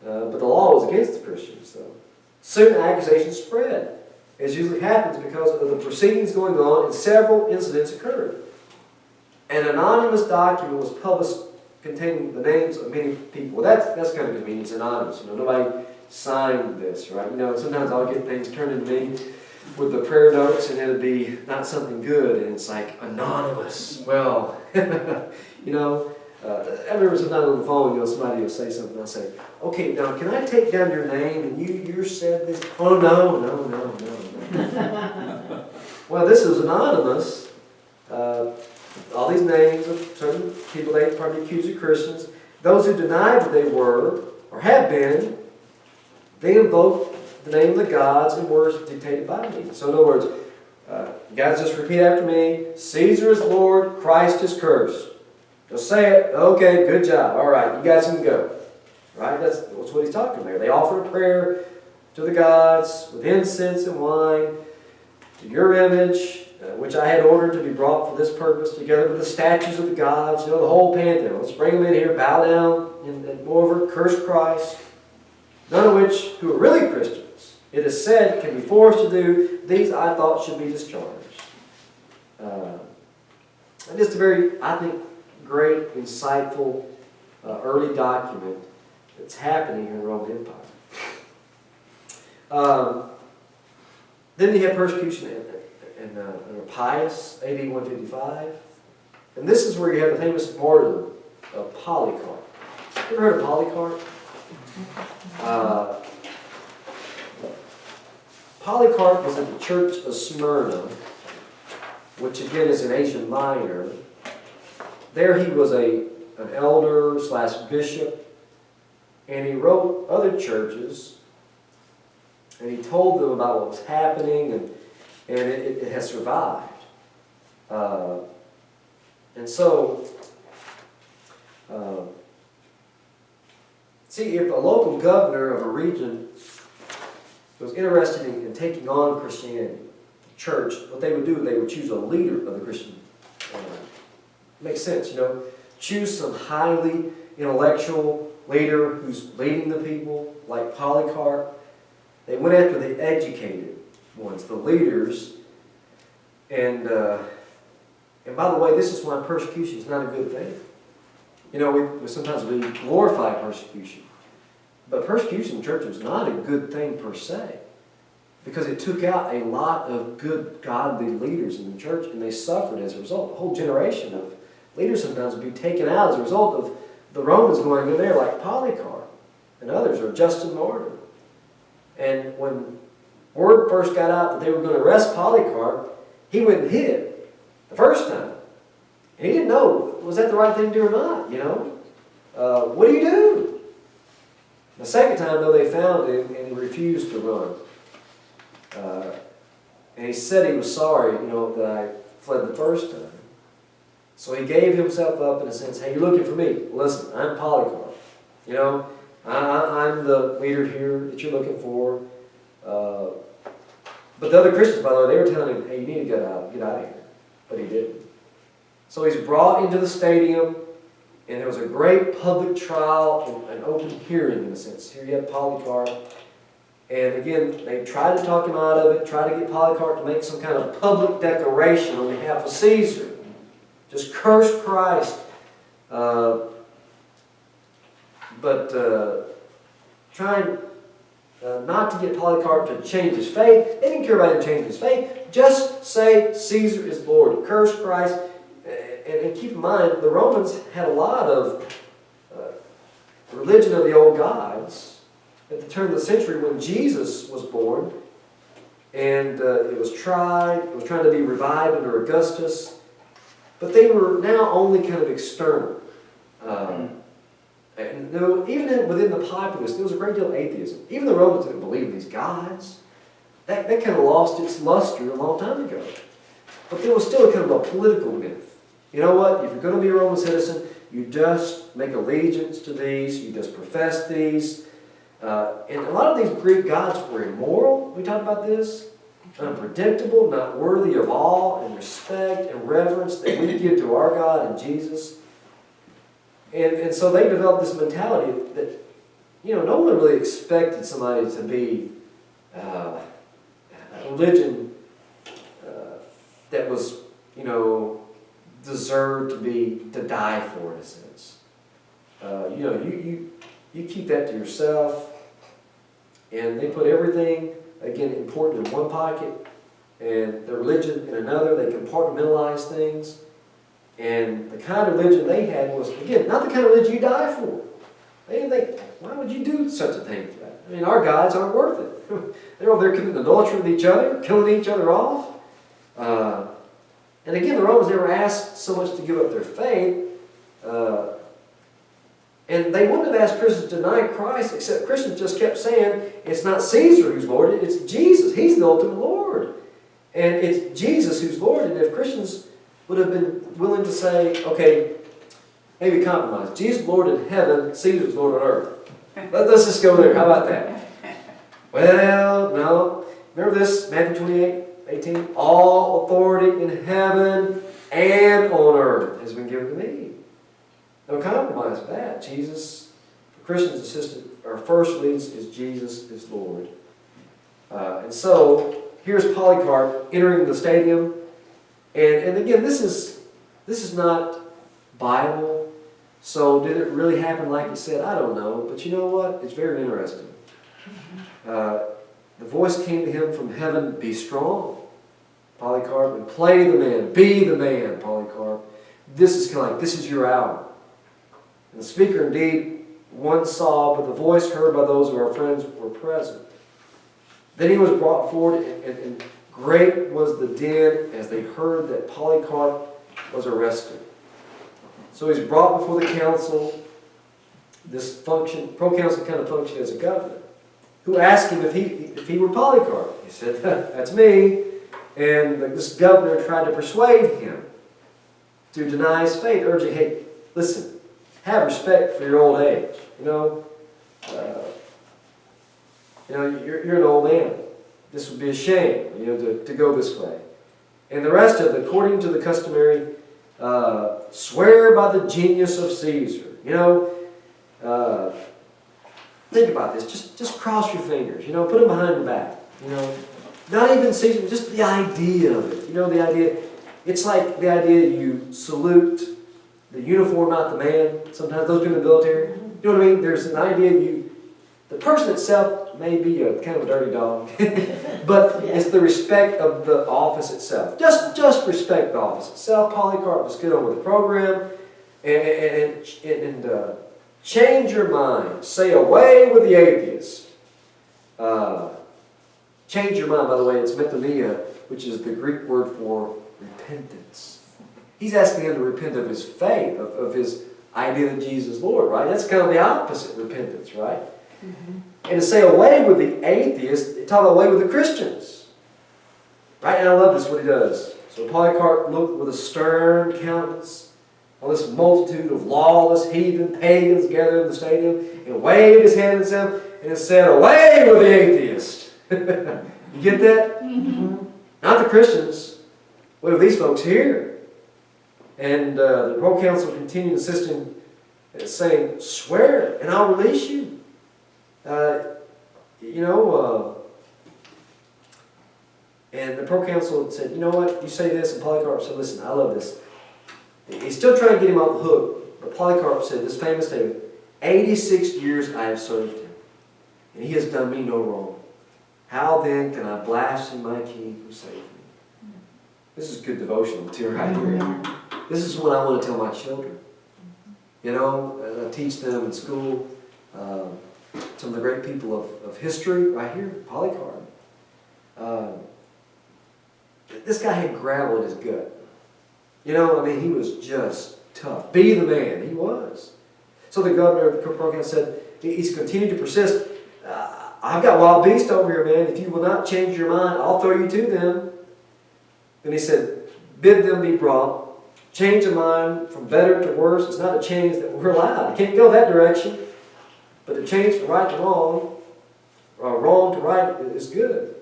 but the law was against the Christians, though. Soon accusations spread. As usually happens because of the proceedings going on, and several incidents occurred. An anonymous document was published containing the names of many people. Well, that's kind of convenient. It's anonymous. Nobody signed this, right? Sometimes I'll get things turned into me with the prayer notes, and it'll be not something good, and it's like anonymous. Well, I remember sometimes on the phone, somebody will say something, and I'll say, okay, now can I take down your name, and you said this? Oh, no. Well, this is anonymous. All these names of certain people they probably accuse of Christians. Those who denied that they were, or have been, they invoked the name of the gods and words dictated by me. So in other words, you guys just repeat after me, Caesar is Lord, Christ is cursed. Just say it. Okay, good job. All right, you guys can go. Right? That's what he's talking there. They offer a prayer to the gods with incense and wine to your image, which I had ordered to be brought for this purpose, together with the statues of the gods, the whole pantheon. Let's bring them in here, bow down, and moreover, curse Christ. None of which, who are really Christians, it is said, can be forced to do. These I thought should be discharged. And just a very, I think, great, insightful, early document that's happening in the Roman Empire. Then you have persecution in Pius, AD 155. And this is where you have the famous martyrdom of Polycarp. You ever heard of Polycarp? Polycarp was at the church of Smyrna, which again is in Asia Minor. There he was an elder / bishop, and he wrote other churches, and he told them about what was happening, and it has survived. And so, see, if a local governor of a region was interested in taking on Christianity, the church, what they would do, they would choose a leader of the Christian. Makes sense, choose some highly intellectual leader who's leading the people, like Polycarp. They went after the educated ones, the leaders. And by the way, this is why persecution is not a good thing. Sometimes we glorify persecution. But persecution in the church was not a good thing per se. Because it took out a lot of good, godly leaders in the church, and they suffered as a result. A whole generation of leaders sometimes would be taken out as a result of the Romans going in there, like Polycarp and others, or Justin Martyr. And when word first got out that they were going to arrest Polycarp, he went and hid the first time. And he didn't know, was that the right thing to do or not, What do you do? The second time, though, they found him, and he refused to run. And he said he was sorry, that I fled the first time. So he gave himself up in a sense, hey, you're looking for me. Listen, I'm Polycarp. I'm the leader here that you're looking for. But the other Christians, by the way, they were telling him, hey, you need to get out of here. But he didn't. So he's brought into the stadium, and there was a great public trial, an open hearing in a sense. Here you have Polycarp. And again, they tried to talk him out of it, tried to get Polycarp to make some kind of public declaration on behalf of Caesar. Just curse Christ. But trying not to get Polycarp to change his faith. They didn't care about him changing his faith. Just say Caesar is Lord. Curse Christ. And keep in mind, the Romans had a lot of religion of the old gods at the turn of the century when Jesus was born. And it was trying to be revived under Augustus. But they were now only kind of external. And even within the populace, there was a great deal of atheism. Even the Romans didn't believe in these gods. That kind of lost its luster a long time ago. But there was still a kind of a political myth. You know what? If you're going to be a Roman citizen, you just make allegiance to these. You just profess these. And a lot of these Greek gods were immoral. We talked about this. unpredictable, not worthy of awe and respect and reverence that we give to our God and Jesus. And so they developed this mentality that, no one really expected somebody to be a religion that was, deserved to die for, in a sense. You keep that to yourself, and they put everything, again, important in one pocket, and the religion in another. They compartmentalize things. And the kind of religion they had was, again, not the kind of religion you die for. They didn't think, why would you do such a thing for that? I mean, our gods aren't worth it. They're over there committing adultery with each other, killing each other off. And again, the Romans never asked so much to give up their faith. And they wouldn't have asked Christians to deny Christ, except Christians just kept saying, it's not Caesar who's Lord, it's Jesus. He's the ultimate Lord. And it's Jesus who's Lord. And if Christians would have been willing to say, okay, maybe compromise. Jesus Lord in heaven, Caesar's Lord on earth. Let's just go there. How about that? Well, no. Remember this, Matthew 28:18? All authority in heaven and on earth has been given to me. No compromise with that. Jesus, the Christian's assistant, our first allegiance is Jesus is Lord. And so, here's Polycarp entering the stadium. And again, this is not Bible. So did it really happen like he said? I don't know. But you know what? It's very interesting. The voice came to him from heaven, be strong, Polycarp, and play the man. Be the man, Polycarp. This is kind of like, this is your hour. And the speaker indeed one saw, but the voice heard by those of our friends were present. Then he was brought forward, and great was the din as they heard that Polycarp was arrested. So he's brought before the council. This proconsul kind of functioned as a governor, who asked him if he were Polycarp. He said, that's me. And this governor tried to persuade him to deny his faith, urging, hey, listen, have respect for your old age. You're an old man. This would be a shame, to go this way. And the rest of it, according to the customary, swear by the genius of Caesar. Think about this. Just cross your fingers. Put them behind the back. Not even Caesar, just the idea of it. The idea. It's like the idea you salute the uniform, not the man. Sometimes those people in the military. You know what I mean? There's an idea the person itself may be a kind of a dirty dog, but it's the respect of the office itself. Just respect the office itself. Polycarp was good on with the program, and change your mind. Say away with the atheist. Change your mind, by the way, it's metanoia, which is the Greek word for repentance. He's asking him to repent of his faith, of his idea that Jesus is Lord, right? That's kind of the opposite repentance, right? Mm-hmm. And to say away with the atheists, they talk away with the Christians. Right? And I love this, what he does. So Polycarp looked with a stern countenance on this multitude of lawless heathen pagans gathered in the stadium, and waved his hand at them and said, away with the atheist. You get that? Mm-hmm. Not the Christians. What are these folks here? And the proconsul continued insisting, saying, swear and I'll release you. And the proconsul said, you know what, you say this, and Polycarp said, listen, I love this. He's still trying to get him off the hook, but Polycarp said this famous statement, 86 years I have served him, and he has done me no wrong. How then can I blaspheme my king who saved me? This is good devotional material right here. This is what I want to tell my children. I teach them in school. Some of the great people of history, right here, Polycarp. This guy had gravel in his gut. He was just tough. Be the man. He was. So the governor of the proconsul said, he's continued to persist. I've got wild beasts over here, man. If you will not change your mind, I'll throw you to them. Then he said, bid them be brought. Change of mind from better to worse. It's not a change that we're allowed. You can't go that direction. But to change from right to wrong, or wrong to right, is good.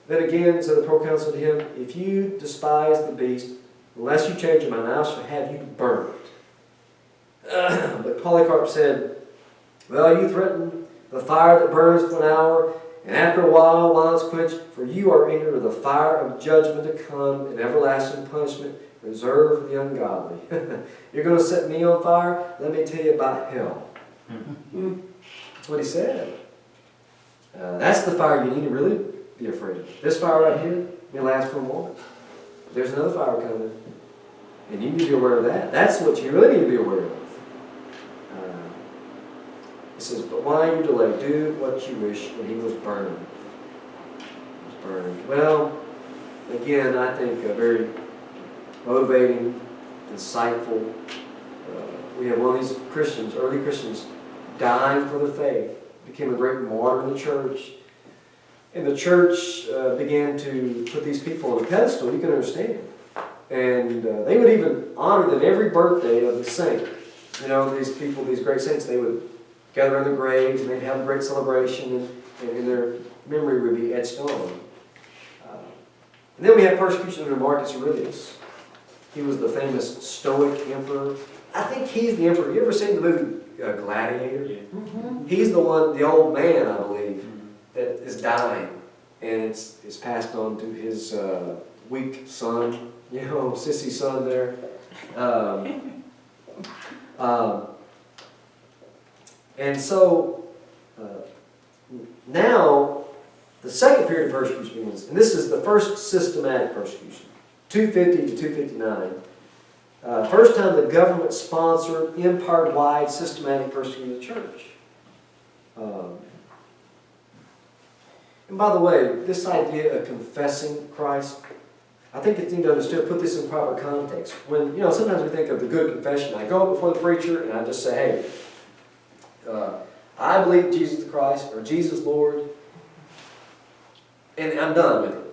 Then again, said the proconsul to him, if you despise the beast, unless you change your mind, I shall have you burned. But Polycarp said, well, you threaten the fire that burns for an hour, and after a while it's quenched, for you are ignorant of the fire of judgment to come and everlasting punishment reserved for the ungodly. You're going to set me on fire? Let me tell you about hell. That's what he said. That's the fire you need to really be afraid of. This fire right here may last for a moment. There's another fire coming, and you need to be aware of that. That's what you really need to be aware of. It says, but why you delay? Do what you wish. And he was burned. He was burned. Well, again, I think a very motivating, insightful. We have one of these Christians, early Christians, dying for the faith. Became a great martyr in the church. And the church began to put these people on a pedestal, you can understand. And they would even honor them every birthday of the saint. You know, these people, these great saints, they would gather in their graves and they'd have a great celebration and their memory would be etched on. And then we have persecution under Marcus Aurelius. He was the famous Stoic emperor. I think he's the emperor. You ever seen the movie Gladiator? Yeah. Mm-hmm. He's the one, the old man, I believe, that is dying. And it's passed on to his weak son, you know, sissy son there. And so now the second period of persecution begins. And this is the first systematic persecution, 250 to 259. First time the government sponsored empire-wide systematic persecution of the church. And by the way, this idea of confessing Christ, I think it's need to understand, put this in proper context. When, you know, sometimes we think of the good confession. I go up before the preacher and I just say, hey, I believe Jesus the Christ, or Jesus Lord, and I'm done with it.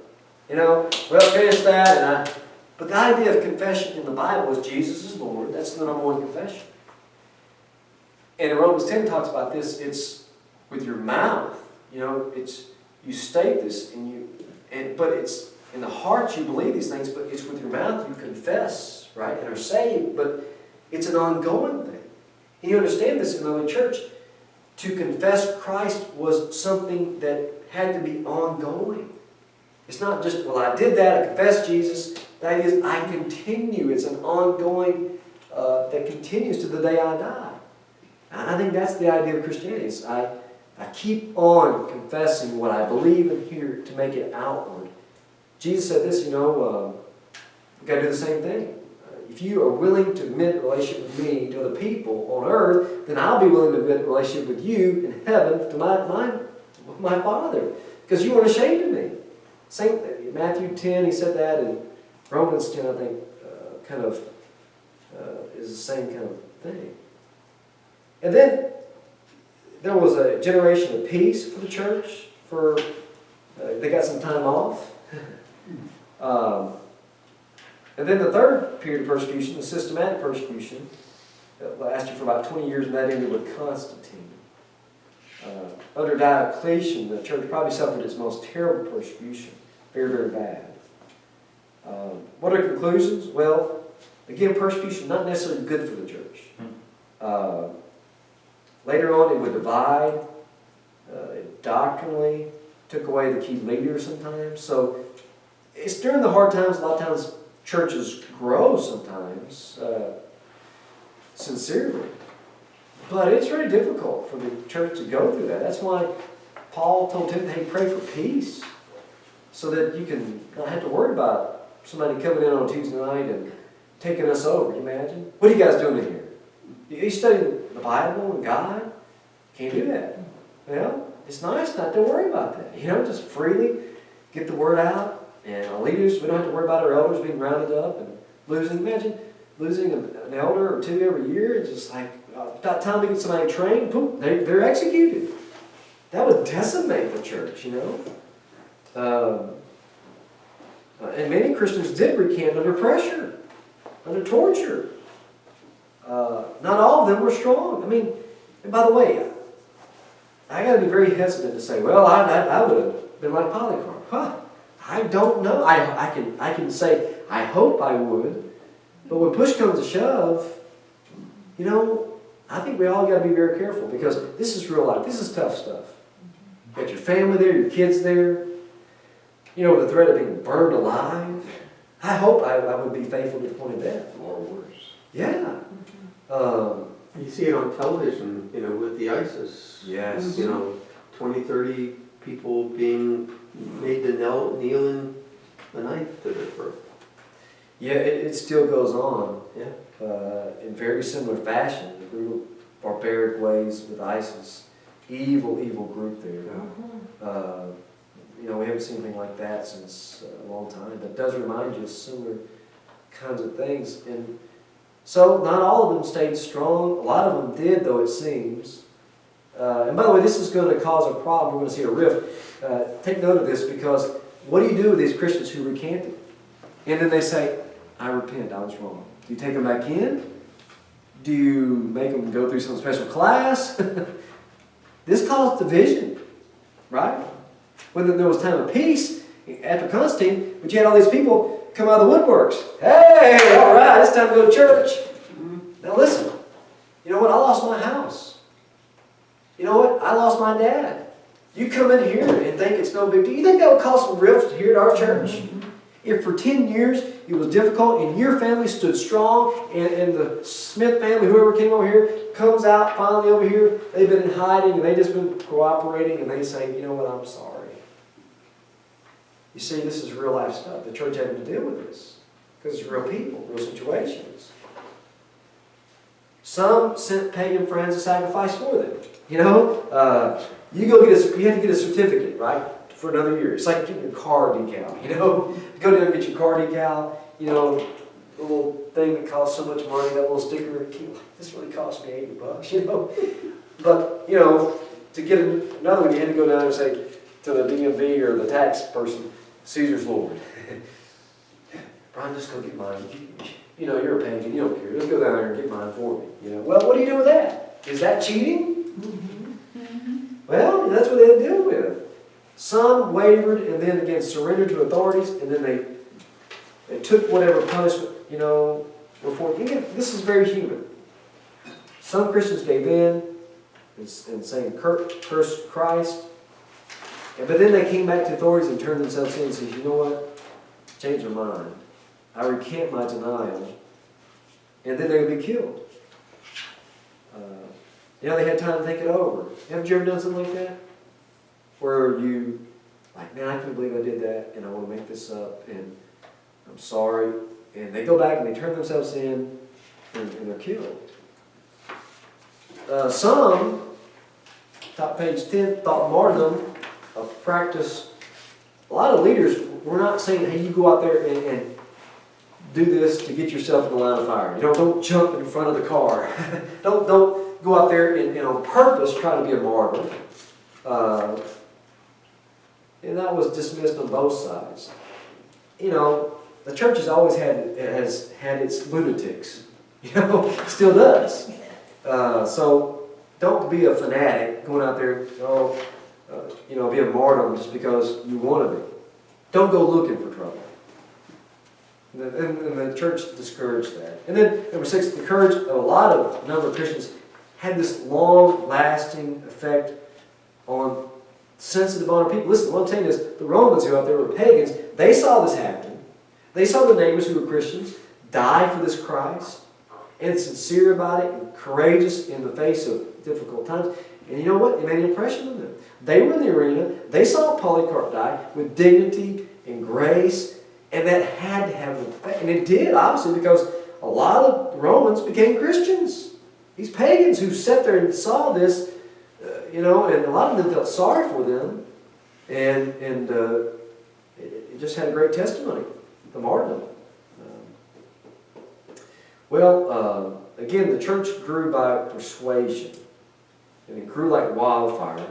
You know, well, finish that, but the idea of confession in the Bible is Jesus is Lord. That's the number one confession. And in Romans 10 talks about this, it's with your mouth. You know, it's, you state this, but it's in the heart you believe these things, but it's with your mouth you confess, right, and are saved, but it's an ongoing thing. And you understand this in the early church. To confess Christ was something that had to be ongoing. It's not just, well, I did that, I confessed Jesus. That is, I continue. It's an ongoing, that continues to the day I die. And I think that's the idea of Christianity. Is I keep on confessing what I believe and hear to make it outward. Jesus said this, you know, you've got to do the same thing. If you are willing to admit a relationship with me to other people on earth, then I'll be willing to admit a relationship with you in heaven to my Father. Because you weren't ashamed of me. Matthew 10, he said that, and Romans 10, I think, is the same kind of thing. And then there was a generation of peace for the church. They got some time off. And then the third period of persecution, the systematic persecution, lasted for about 20 years, and that ended with Constantine. Under Diocletian, the church probably suffered its most terrible persecution. Very, very bad. What are conclusions? Well, again, persecution not necessarily good for the church. Later on, it would divide. It doctrinally took away the key leaders sometimes. So it's during the hard times, a lot of times, churches grow sometimes, sincerely. But it's very difficult for the church to go through that. That's why Paul told Timothy, hey, pray for peace, so that you can not have to worry about somebody coming in on Tuesday night and taking us over. Can you imagine? What are you guys doing in here? You studying the Bible and God? Can't do that. Well, it's nice not to worry about that. You know, just freely get the word out. And our leaders, we don't have to worry about our elders being rounded up and losing. Imagine losing an elder or two every year. It's just like, by the time we get somebody trained, boom, they're executed. That would decimate the church, you know. And many Christians did recant under pressure, under torture. Not all of them were strong. I mean, and by the way, I got to be very hesitant to say, well, I would have been like Polycarp. Huh? I don't know. I can say, I hope I would. But when push comes to shove, you know, I think we all got to be very careful because this is real life. This is tough stuff. You got your family there, your kids there, you know, with the threat of being burned alive. I hope I would be faithful to the point of death. Or worse. Yeah. You see it on television, you know, with the ISIS. Yes. You know, 20, 30 people being made to kneel in the knife to their throat. Yeah, it still goes on Yeah. in very similar fashion. The brutal, barbaric ways with ISIS. Evil, evil group there. You know, we haven't seen anything like that since a long time. But it does remind you of similar kinds of things. And so not all of them stayed strong. A lot of them did, though, it seems. And by the way, this is going to cause a problem. We're going to see a rift. Take note of this, because what do you do with these Christians who recanted? And then they say, I repent, I was wrong. Do you take them back in? Do you make them go through some special class? This caused division, right? When there was time of peace after Constantine, but you had all these people come out of the woodworks. Hey, all right, it's time to go to church. Now listen, you know what? I lost my house. You know what? I lost my dad. You come in here and think it's no big deal. You think that would cause some rifts here at our church? If for 10 years it was difficult and your family stood strong and the Smith family, whoever came over here, comes out finally over here, they've been in hiding and they've just been cooperating and they say, you know what, I'm sorry. You see, this is real life stuff. The church having to deal with this because it's real people, real situations. Some sent pagan friends to sacrifice for them. You know, you have to get a certificate, right, for another year. It's like getting your car decal. You know, you go down and get your car decal. You know, the little thing that costs so much money, that little sticker. This really cost me $80. You know, but you know, to get another one, you had to go down and say to the DMV or the tax person, Caesar's Lord. Brian, just go get mine. You know, you're a pagan. You don't care. Just go down there and get mine for me. You know. Well, what do you do with that? Is that cheating? Well, that's what they had to deal with. Some wavered and then again surrendered to authorities, and then they took whatever punishment, you know, were for. Again, this is very human. Some Christians gave in and saying, curse Christ. But then they came back to authorities and turned themselves in and said, you know what? Change their mind. I recant my denial. And then they would be killed. You know, they had time to think it over. Haven't you ever done something like that? Where you, like, man, I can't believe I did that, and I want to make this up, and I'm sorry. And they go back and they turn themselves in, and they're killed. Some, top page 10, thought martyrdom a practice. A lot of leaders, we're not saying, hey, you go out there and do this to get yourself in the line of fire. You know, don't jump in front of the car. don't go out there and on purpose try to be a martyr. And that was dismissed on both sides. You know, the church has always has had its lunatics. You know, still does. So don't be a fanatic going out there, you know, be a martyr just because you want to be. Don't go looking for trouble. And the church discouraged that. And then, number 6, the courage of a number of Christians had this long-lasting effect on sensitive, honored people. Listen, what I'm saying is, the Romans who out there were pagans, they saw this happen. They saw the neighbors who were Christians die for this Christ, and sincere about it, and courageous in the face of difficult times. And you know what? It made an impression on them. They were in the arena. They saw Polycarp die with dignity and grace, and that had to have an effect. And it did, obviously, because a lot of Romans became Christians. These pagans who sat there and saw this, you know, and a lot of them felt sorry for them, and it just had a great testimony, the martyrdom. Again, the church grew by persuasion, and it grew like wildfire.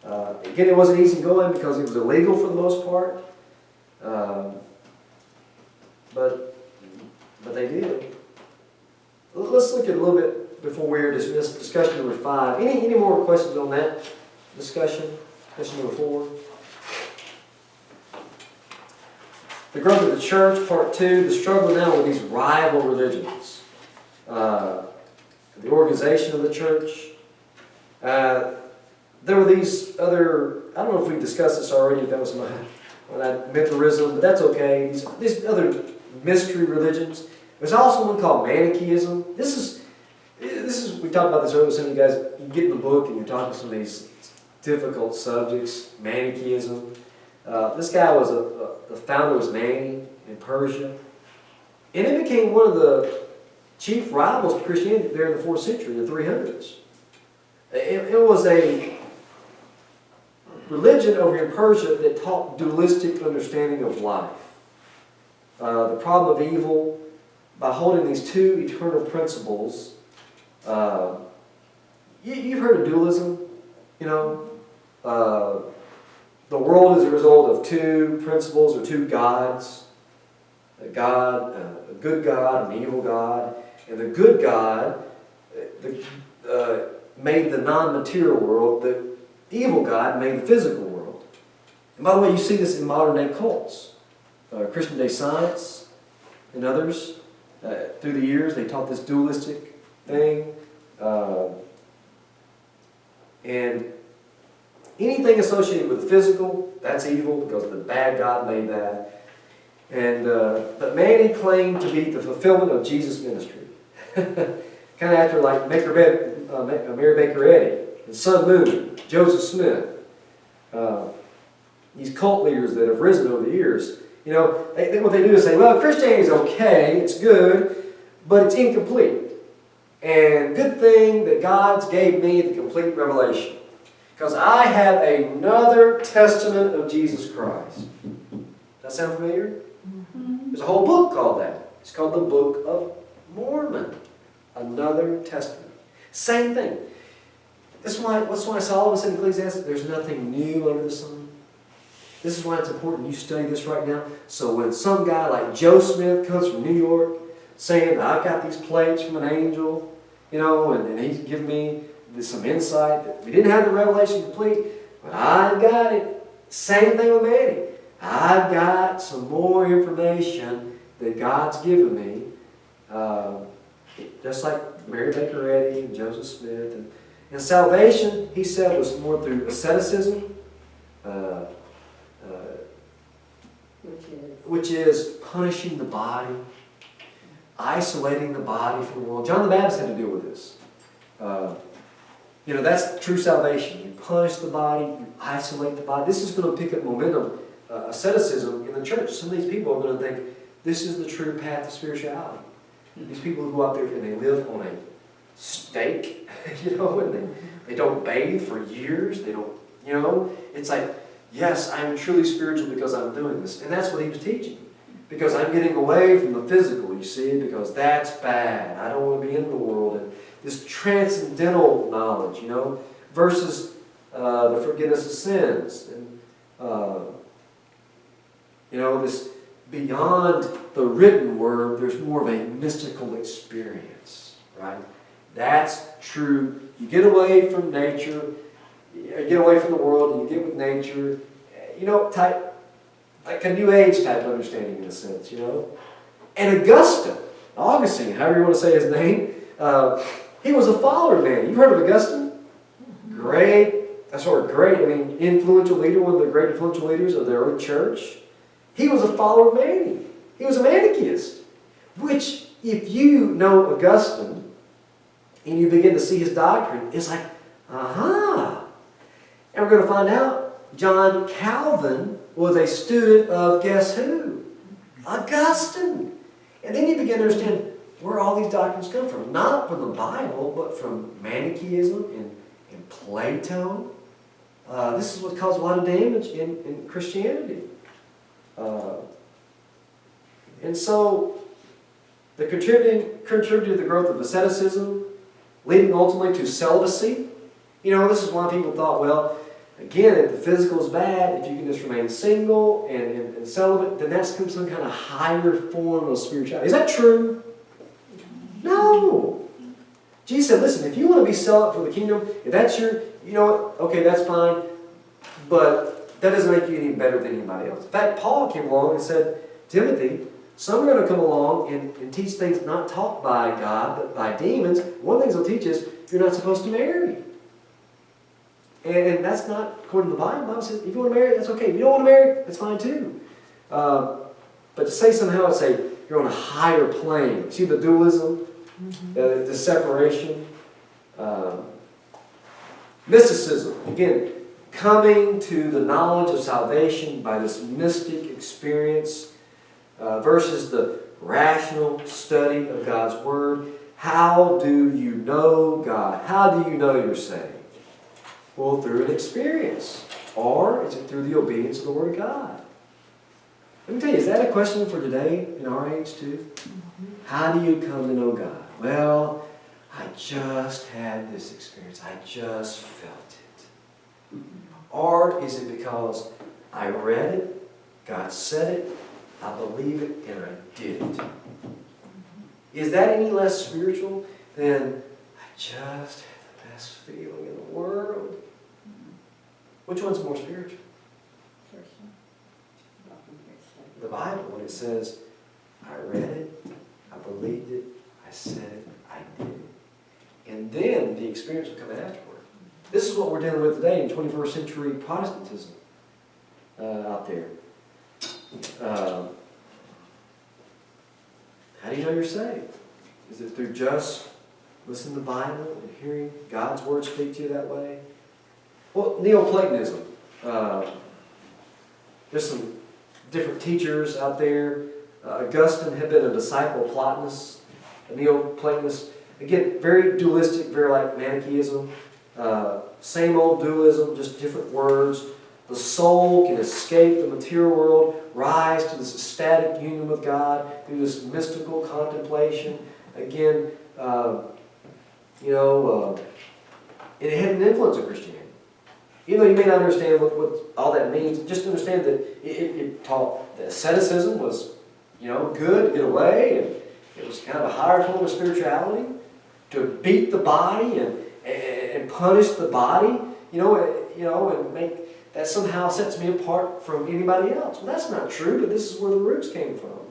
Again, it wasn't easy going because it was illegal for the most part, but they did. Let's look at a little bit before we're dismissed. Discussion number 5. Any more questions on that discussion? Question number 4. the growth of the church, part 2, the struggle now with these rival religions. The organization of the church. There were these other, I don't know if we discussed this already, if that was my Mithraism, but that's okay. These other mystery religions. There's also one called Manichaeism. This is we talked about this earlier. Some of you guys, you get in the book and you're talking some of these difficult subjects. Manichaeism. This guy was the founder was Mani in Persia, and it became one of the chief rivals of Christianity there in the 4th century, the 300s. It was a religion over in Persia that taught dualistic understanding of life. The problem of evil, by holding these two eternal principles. You've heard of dualism, you know. The world is a result of two principles or two gods. A good God, an evil God. And the good God made the non-material world. The evil God made the physical world. And by the way, you see this in modern day cults. Christian Day Science and others. Through the years, they taught this dualistic thing. And anything associated with the physical, that's evil because the bad God made that. And but Mani claimed to be the fulfillment of Jesus' ministry. Kind of after like Mary Baker Eddy, and Sun Moon, Joseph Smith. These cult leaders that have risen over the years. You know, what they do is say, well, Christianity is okay, it's good, but it's incomplete. And good thing that God's gave me the complete revelation. Because I have another testament of Jesus Christ. Does that sound familiar? Mm-hmm. There's a whole book called that. It's called the Book of Mormon. Another testament. Same thing. That's why Solomon said in Ecclesiastes, there's nothing new under the sun. This is why it's important you study this right now. So when some guy like Joe Smith comes from New York saying, I've got these plates from an angel, you know, and he's giving me some insight that we didn't have the revelation complete, but I've got it. Same thing with Manny. I've got some more information that God's given me. Just like Mary Baker Eddy and Joseph Smith. And salvation, he said, was more through asceticism, which is punishing the body, isolating the body from the world. John the Baptist had to deal with this. You know, that's true salvation. You punish the body, you isolate the body. This is going to pick up momentum, asceticism in the church. Some of these people are going to think this is the true path to spirituality. These people who go out there and they live on a stake, you know, and they don't bathe for years. They don't, you know, it's like, yes, I'm truly spiritual because I'm doing this. And that's what he was teaching. Because I'm getting away from the physical, you see, because that's bad. I don't want to be in the world. And this transcendental knowledge, you know, versus the forgiveness of sins. And, you know, this beyond the written word, there's more of a mystical experience, right? That's true. You get away from nature, you get away from the world, and you get with nature. You know, like a New Age type understanding in a sense, you know. And Augustine, however you want to say his name, he was a follower of Manny. You've heard of Augustine? Great, I mean, influential leader, one of the great influential leaders of the early church. He was a follower of Manny. He was a Manichaeist. Which, if you know Augustine, and you begin to see his doctrine, it's like, aha. And we're going to find out John Calvin was a student of guess who? Augustine. And then you begin to understand where all these doctrines come from. Not from the Bible, but from Manichaeism and Plato. This is what caused a lot of damage in Christianity. And so, the contributed to the growth of asceticism, leading ultimately to celibacy. You know, this is why people thought, well, again, if the physical is bad, if you can just remain single and celibate, then that's some kind of higher form of spirituality. Is that true? No. Jesus said, listen, if you want to be celibate for the kingdom, if that's your, you know what, okay, that's fine, but that doesn't make you any better than anybody else. In fact, Paul came along and said, Timothy, some are going to come along and teach things not taught by God, but by demons. One of the things they'll teach is you're not supposed to marry. And that's not according to the Bible. The Bible says if you want to marry, that's okay. If you don't want to marry, that's fine too. But to say somehow, it's say you're on a higher plane. See the dualism, the separation. Mysticism, again, coming to the knowledge of salvation by this mystic experience versus the rational study of God's Word. How do you know God? How do you know you're saved? Well, through an experience. Or is it through the obedience of the Word of God? Let me tell you, is that a question for today in our age too? How do you come to know God? Well, I just had this experience. I just felt it. Or is it because I read it, God said it, I believe it, and I did it? Is that any less spiritual than I just had the best feeling in the world? Which one's more spiritual? The Bible, when it says, I read it, I believed it, I said it, I did it. And then the experience will come afterward. This is what we're dealing with today in 21st century Protestantism out there. How do you know you're saved? Is it through just listening to the Bible and hearing God's Word speak to you that way? Well, Neoplatonism. There's some different teachers out there. Augustine had been a disciple of Plotinus, a Neoplatonist. Again, very dualistic, very like Manichaeism. Same old dualism, just different words. The soul can escape the material world, rise to this ecstatic union with God through this mystical contemplation. Again, it had an influence on Christianity. Even though you may not understand what all that means, just understand that it taught that asceticism was, good to get away, and it was kind of a higher form of spirituality, to beat the body and punish the body, and make that somehow sets me apart from anybody else. Well, that's not true, but this is where the roots came from.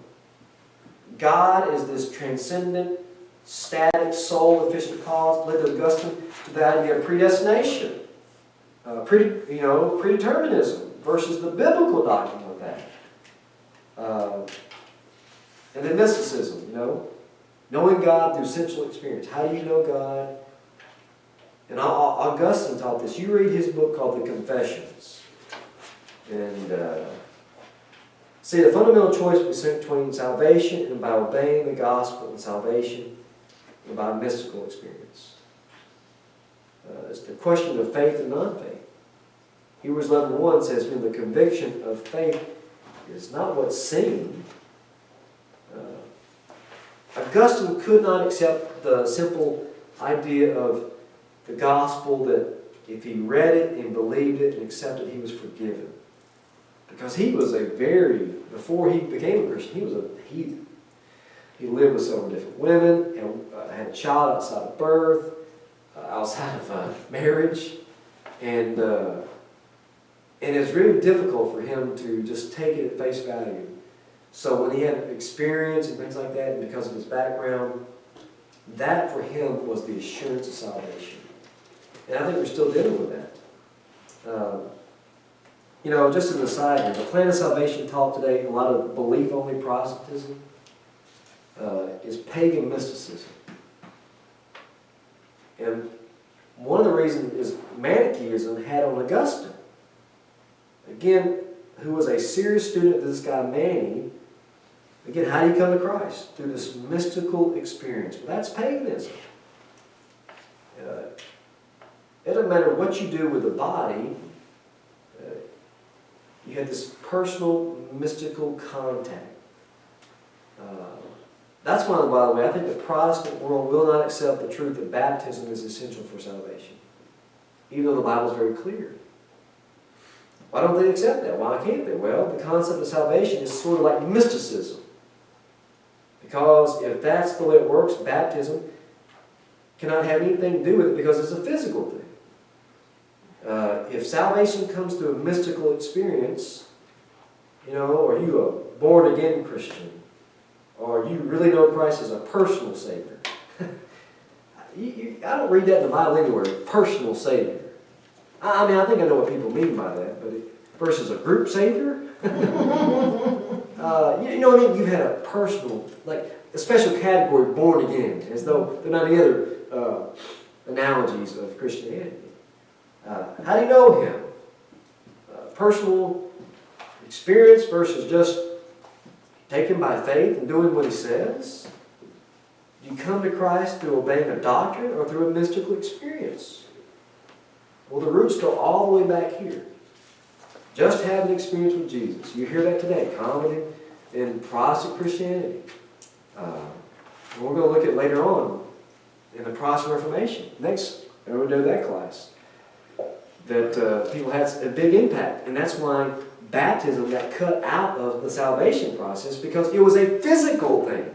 God is this transcendent, static, soul-efficient cause, led to Augustine to the idea of predestination. Predeterminism versus the biblical doctrine of that. And then mysticism, knowing God through sensual experience. How do you know God? And Augustine taught this. You read his book called The Confessions. And see, the fundamental choice between salvation and by obeying the gospel and salvation and by mystical experience. It's the question of faith and non-faith. Hebrews 11:1 says, the conviction of faith is not what's seen. Augustine could not accept the simple idea of the gospel that if he read it and believed it and accepted it, he was forgiven. Because he was before he became a Christian, he was a heathen. He lived with several different women, and had a child outside of birth, outside of marriage, and it's really difficult for him to just take it at face value. So when he had experience and things like that, and because of his background, that for him was the assurance of salvation. And I think we're still dealing with that. Just as an aside here, the plan of salvation taught today in a lot of belief-only Protestantism is pagan mysticism. And one of the reasons is Manichaeism had on Augustine. Again, who was a serious student of this guy Mani. Again, how do you come to Christ? Through this mystical experience. Well, that's paganism. It doesn't matter what you do with the body. You have this personal, mystical contact. That's why, by the way, I think the Protestant world will not accept the truth that baptism is essential for salvation. Even though the Bible is very clear. Why don't they accept that? Why can't they? Well, the concept of salvation is sort of like mysticism. Because if that's the way it works, baptism cannot have anything to do with it because it's a physical thing. If salvation comes through a mystical experience, You know, are you a born again Christian? Or you really know Christ as a personal Savior? I don't read that in the Bible anywhere, personal Savior. I mean, I think I know what people mean by that, but versus a group Savior? You know what I mean? You've had a personal, like a special category, born again, as though there are not any other analogies of Christianity. How do you know Him? Personal experience versus just taken by faith and doing what He says? Do you come to Christ through obeying a doctrine or through a mystical experience? Well, the roots go all the way back here. Just have an experience with Jesus. You hear that today, common in Protestant Christianity. And we're going to look at later on in the Protestant Reformation. Next, we'll do that class. That people had a big impact. And that's why baptism got cut out of the salvation process, because it was a physical thing.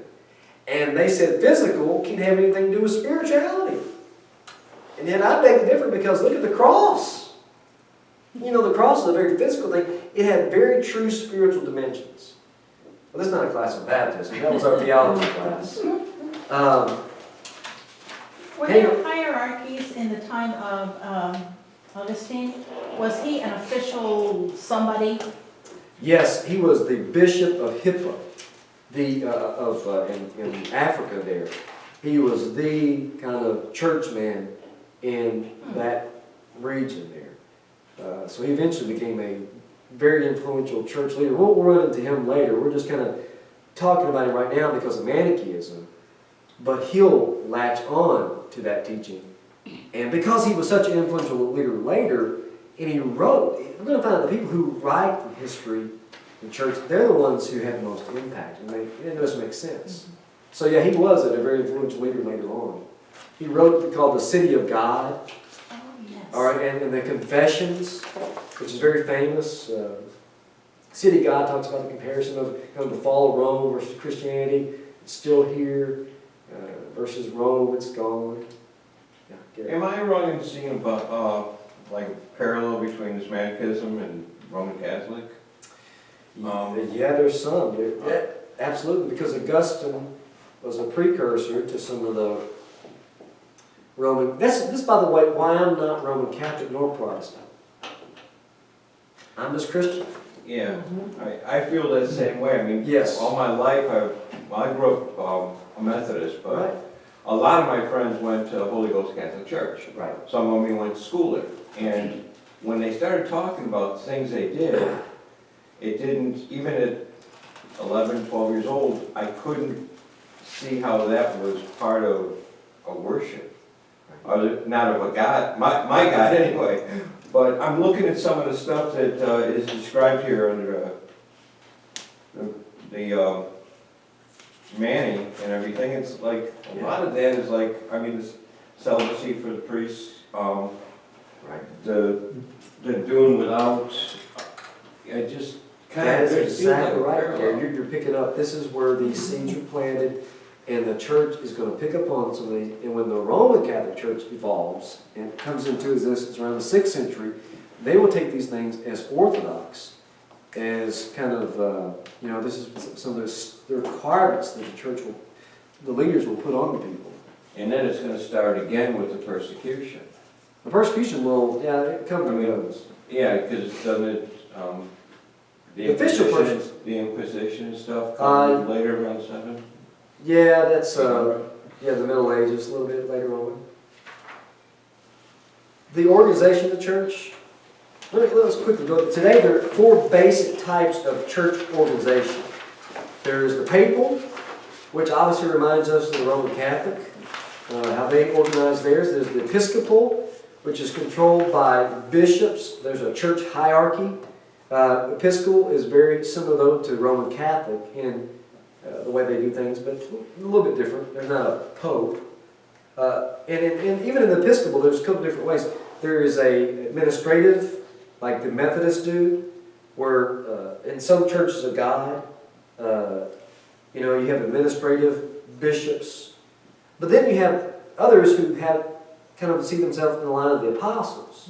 And they said physical can't have anything to do with spirituality. And yet I beg to differ, because look at the cross. You know, the cross is a very physical thing. It had very true spiritual dimensions. Well, this is not a class on baptism. That was our theology class. Were there hierarchies in the time of Augustine? Was he an official somebody? Yes, he was the bishop of Hippo, in Africa there. He was the kind of churchman in that region there. So he eventually became a very influential church leader. We'll run into him later. We're just kind of talking about him right now because of Manichaeism. But he'll latch on to that teaching. And because he was such an influential leader later, and he wrote, we're going to find out the people who write in history in church, they're the ones who had the most impact. And it doesn't make sense. So yeah, he was a very influential leader later on. He wrote called The City of God. Oh, yes. All right, and the Confessions, which is very famous. City of God talks about the comparison of the fall of Rome versus Christianity. It's still here versus Rome, it's gone. Yeah, Gary. Am I wrong in seeing about, like, parallel between this Manichaeism and Roman Catholic? Yeah, there's some. Absolutely, because Augustine was a precursor to some of the Roman. This, by the way, why I'm not Roman Catholic nor Protestant. I'm just Christian. Yeah, I feel that same way. I mean, Yes. all my life, I grew up a Methodist, but Right. a lot of my friends went to Holy Ghost Catholic Church. Right. Some of them went to school there. And when they started talking about things they did, it didn't, even at 11, 12 years old, I couldn't see how that was part of a worship. Not of a God, my God anyway. But I'm looking at some of the stuff that is described here under the Manny and everything. It's like, a lot of that is like, I mean, the celibacy for the priests, Right. the doing without, I just kind That of. is exactly right, Gary. You're picking up, this is where these seeds are planted, and the church is going to pick up on some of these. And when the Roman Catholic Church evolves and comes into existence around the 6th century, they will take these things as orthodox, as kind of, this is some of the requirements that the leaders will put on the people. And then it's gonna start again with the persecution. The persecution will, it comes and goes. Yeah, because doesn't it, The official the Inquisition and stuff come later around 7? Yeah, that's, the Middle Ages, a little bit later on. The organization of the church, let's quickly go. Today there are 4 basic types of church organization. There's the papal, which obviously reminds us of the Roman Catholic, how they organize theirs. There's the episcopal, which is controlled by bishops. There's a church hierarchy. Episcopal is very similar, though, to Roman Catholic in the way they do things, but a little bit different. There's not a pope. And even in the Episcopal, there's a couple different ways. There is a administrative, like the Methodists do, where in some churches of God, you have administrative bishops. But then you have others who have kind of see themselves in the line of the apostles.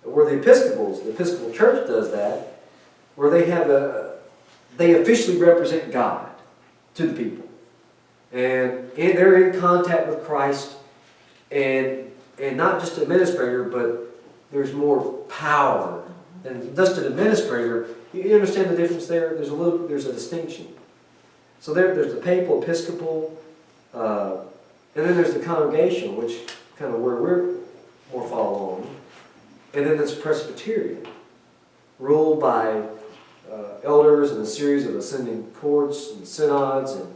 Where the Episcopal Church does that, where they have they officially represent God to the people. And they're in contact with Christ, and not just administrator, but there's more power than just an administrator. You understand the difference there? There's a distinction. So there's the papal, episcopal, and then there's the congregation, which kind of where we're more follow along. And then there's Presbyterian, ruled by elders and a series of ascending courts and synods. And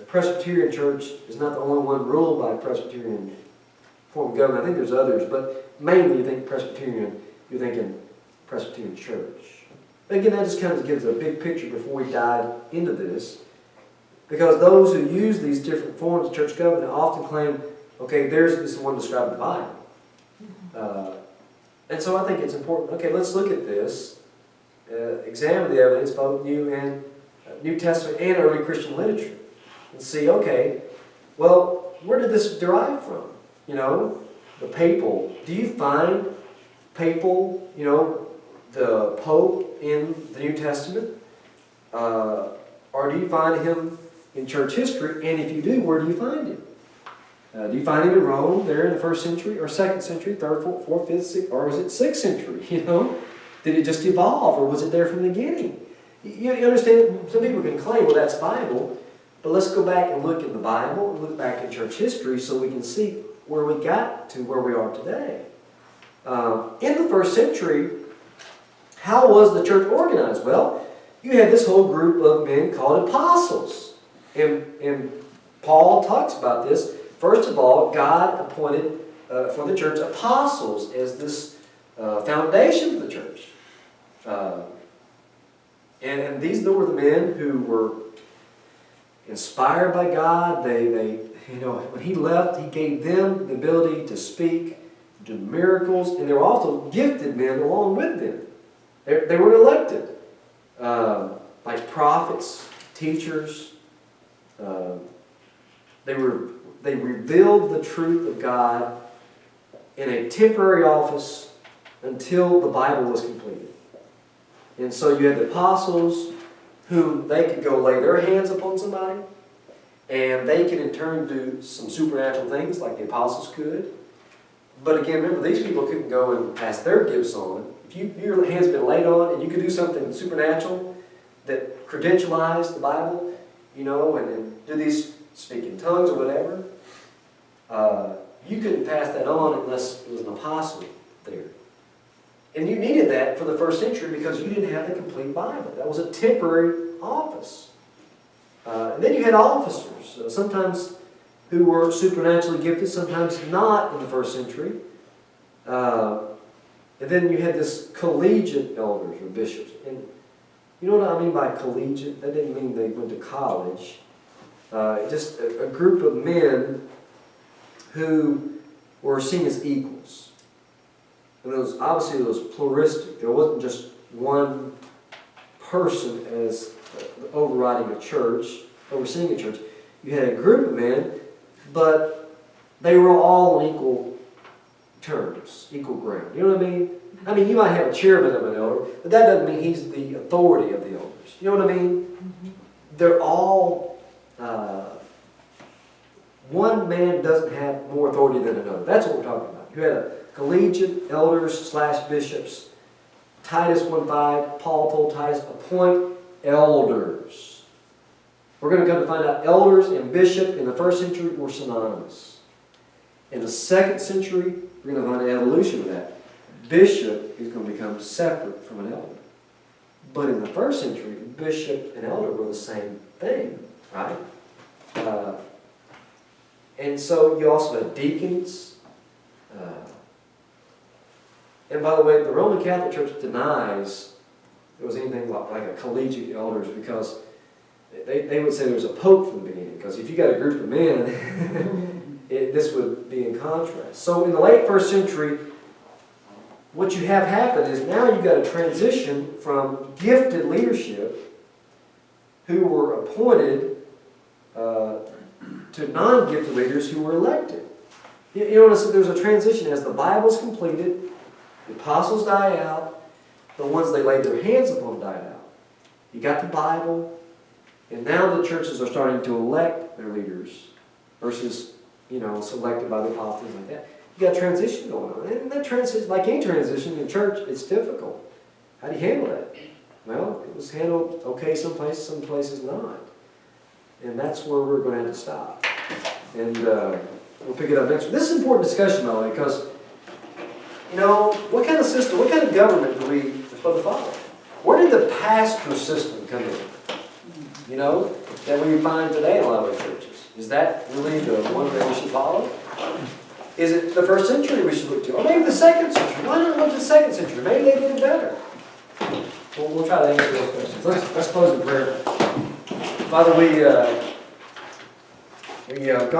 Presbyterian Church is not the only one ruled by Presbyterian form of government. I think there's others, but mainly you think Presbyterian, you're thinking Presbyterian Church. But again, that just kind of gives a big picture before we dive into this. Because those who use these different forms of church government often claim, okay, this is the one described in the Bible. And so I think it's important, okay, let's look at this, examine the evidence, both New Testament and early Christian literature, and see, okay, well, where did this derive from? You know, the papal. Do you find papal, the Pope in the New Testament? Or do you find him in church history? And if you do, where do you find him? Do you find him in Rome, there in the 1st century, or 2nd century, 3rd, 4th, 5th, 6th, or was it 6th century? Did it just evolve, or was it there from the beginning? You understand? Some people can claim, well, that's Bible, but let's go back and look in the Bible, and look back in church history, so we can see where we got to where we are today. In the 1st century, how was the church organized? Well, you had this whole group of men called apostles, and Paul talks about this. First of all, God appointed for the church apostles as this foundation for the church. And these were the men who were inspired by God. They when he left, he gave them the ability to speak, do miracles, and they were also gifted men along with them. They were elected, like prophets, teachers. They revealed the truth of God in a temporary office until the Bible was completed. And so you had the apostles, whom they could go lay their hands upon somebody, and they could in turn do some supernatural things like the apostles could. But again, remember, these people couldn't go and pass their gifts on. If your hands had been laid on and you could do something supernatural that credentialized the Bible, and do these speak in tongues or whatever, you couldn't pass that on unless it was an apostle there. And you needed that for the 1st century because you didn't have the complete Bible. That was a temporary office. And then you had officers, sometimes who were supernaturally gifted, sometimes not in the 1st century. And then you had this collegiate elders or bishops. And you know what I mean by collegiate? That didn't mean they went to college. Just a group of men who were seen as equals. And obviously it was pluralistic. There wasn't just one person as overriding a church, overseeing a church. You had a group of men, but they were all on equal terms, equal ground. You know what I mean? I mean, you might have a chairman of an elder, but that doesn't mean he's the authority of the elders. You know what I mean? Mm-hmm. They're all... one man doesn't have more authority than another. That's what we're talking about. You had a collegiate elders / bishops. Titus 1:5, Paul told Titus, appoint elders. We're going to come to find out elders and bishop in the 1st century were synonymous. In the 2nd century, we're going to find an evolution of that. Bishop is going to become separate from an elder. But in the 1st century, bishop and elder were the same thing, right? And so you also had deacons. And by the way, the Roman Catholic Church denies there was anything like a collegiate elders because they would say there was a pope from the beginning. Because if you got a group of men, this would be in contrast. So in the late 1st century, what you have happen is now you've got a transition from gifted leadership who were appointed to non-gifted leaders who were elected. You notice that there's a transition as the Bible's completed, the apostles die out, the ones they laid their hands upon died out. You got the Bible, and now the churches are starting to elect their leaders versus, selected by the Pope, things like that. You got transition going on. And that transition, like any transition in church, it's difficult. How do you handle that? Well, it was handled okay some places not. And that's where we're going to have to stop. And we'll pick it up next week. This is an important discussion, by the way, because, what kind of system, what kind of government are we supposed to follow? Where did the pastor system come in? That we find today in a lot of our churches. Is that really the one that we should follow? Is it the first century we should look to? Or maybe the second century? Why not look to the second century? Maybe they did it better. We'll try to answer those questions. Let's close in prayer. Father, we go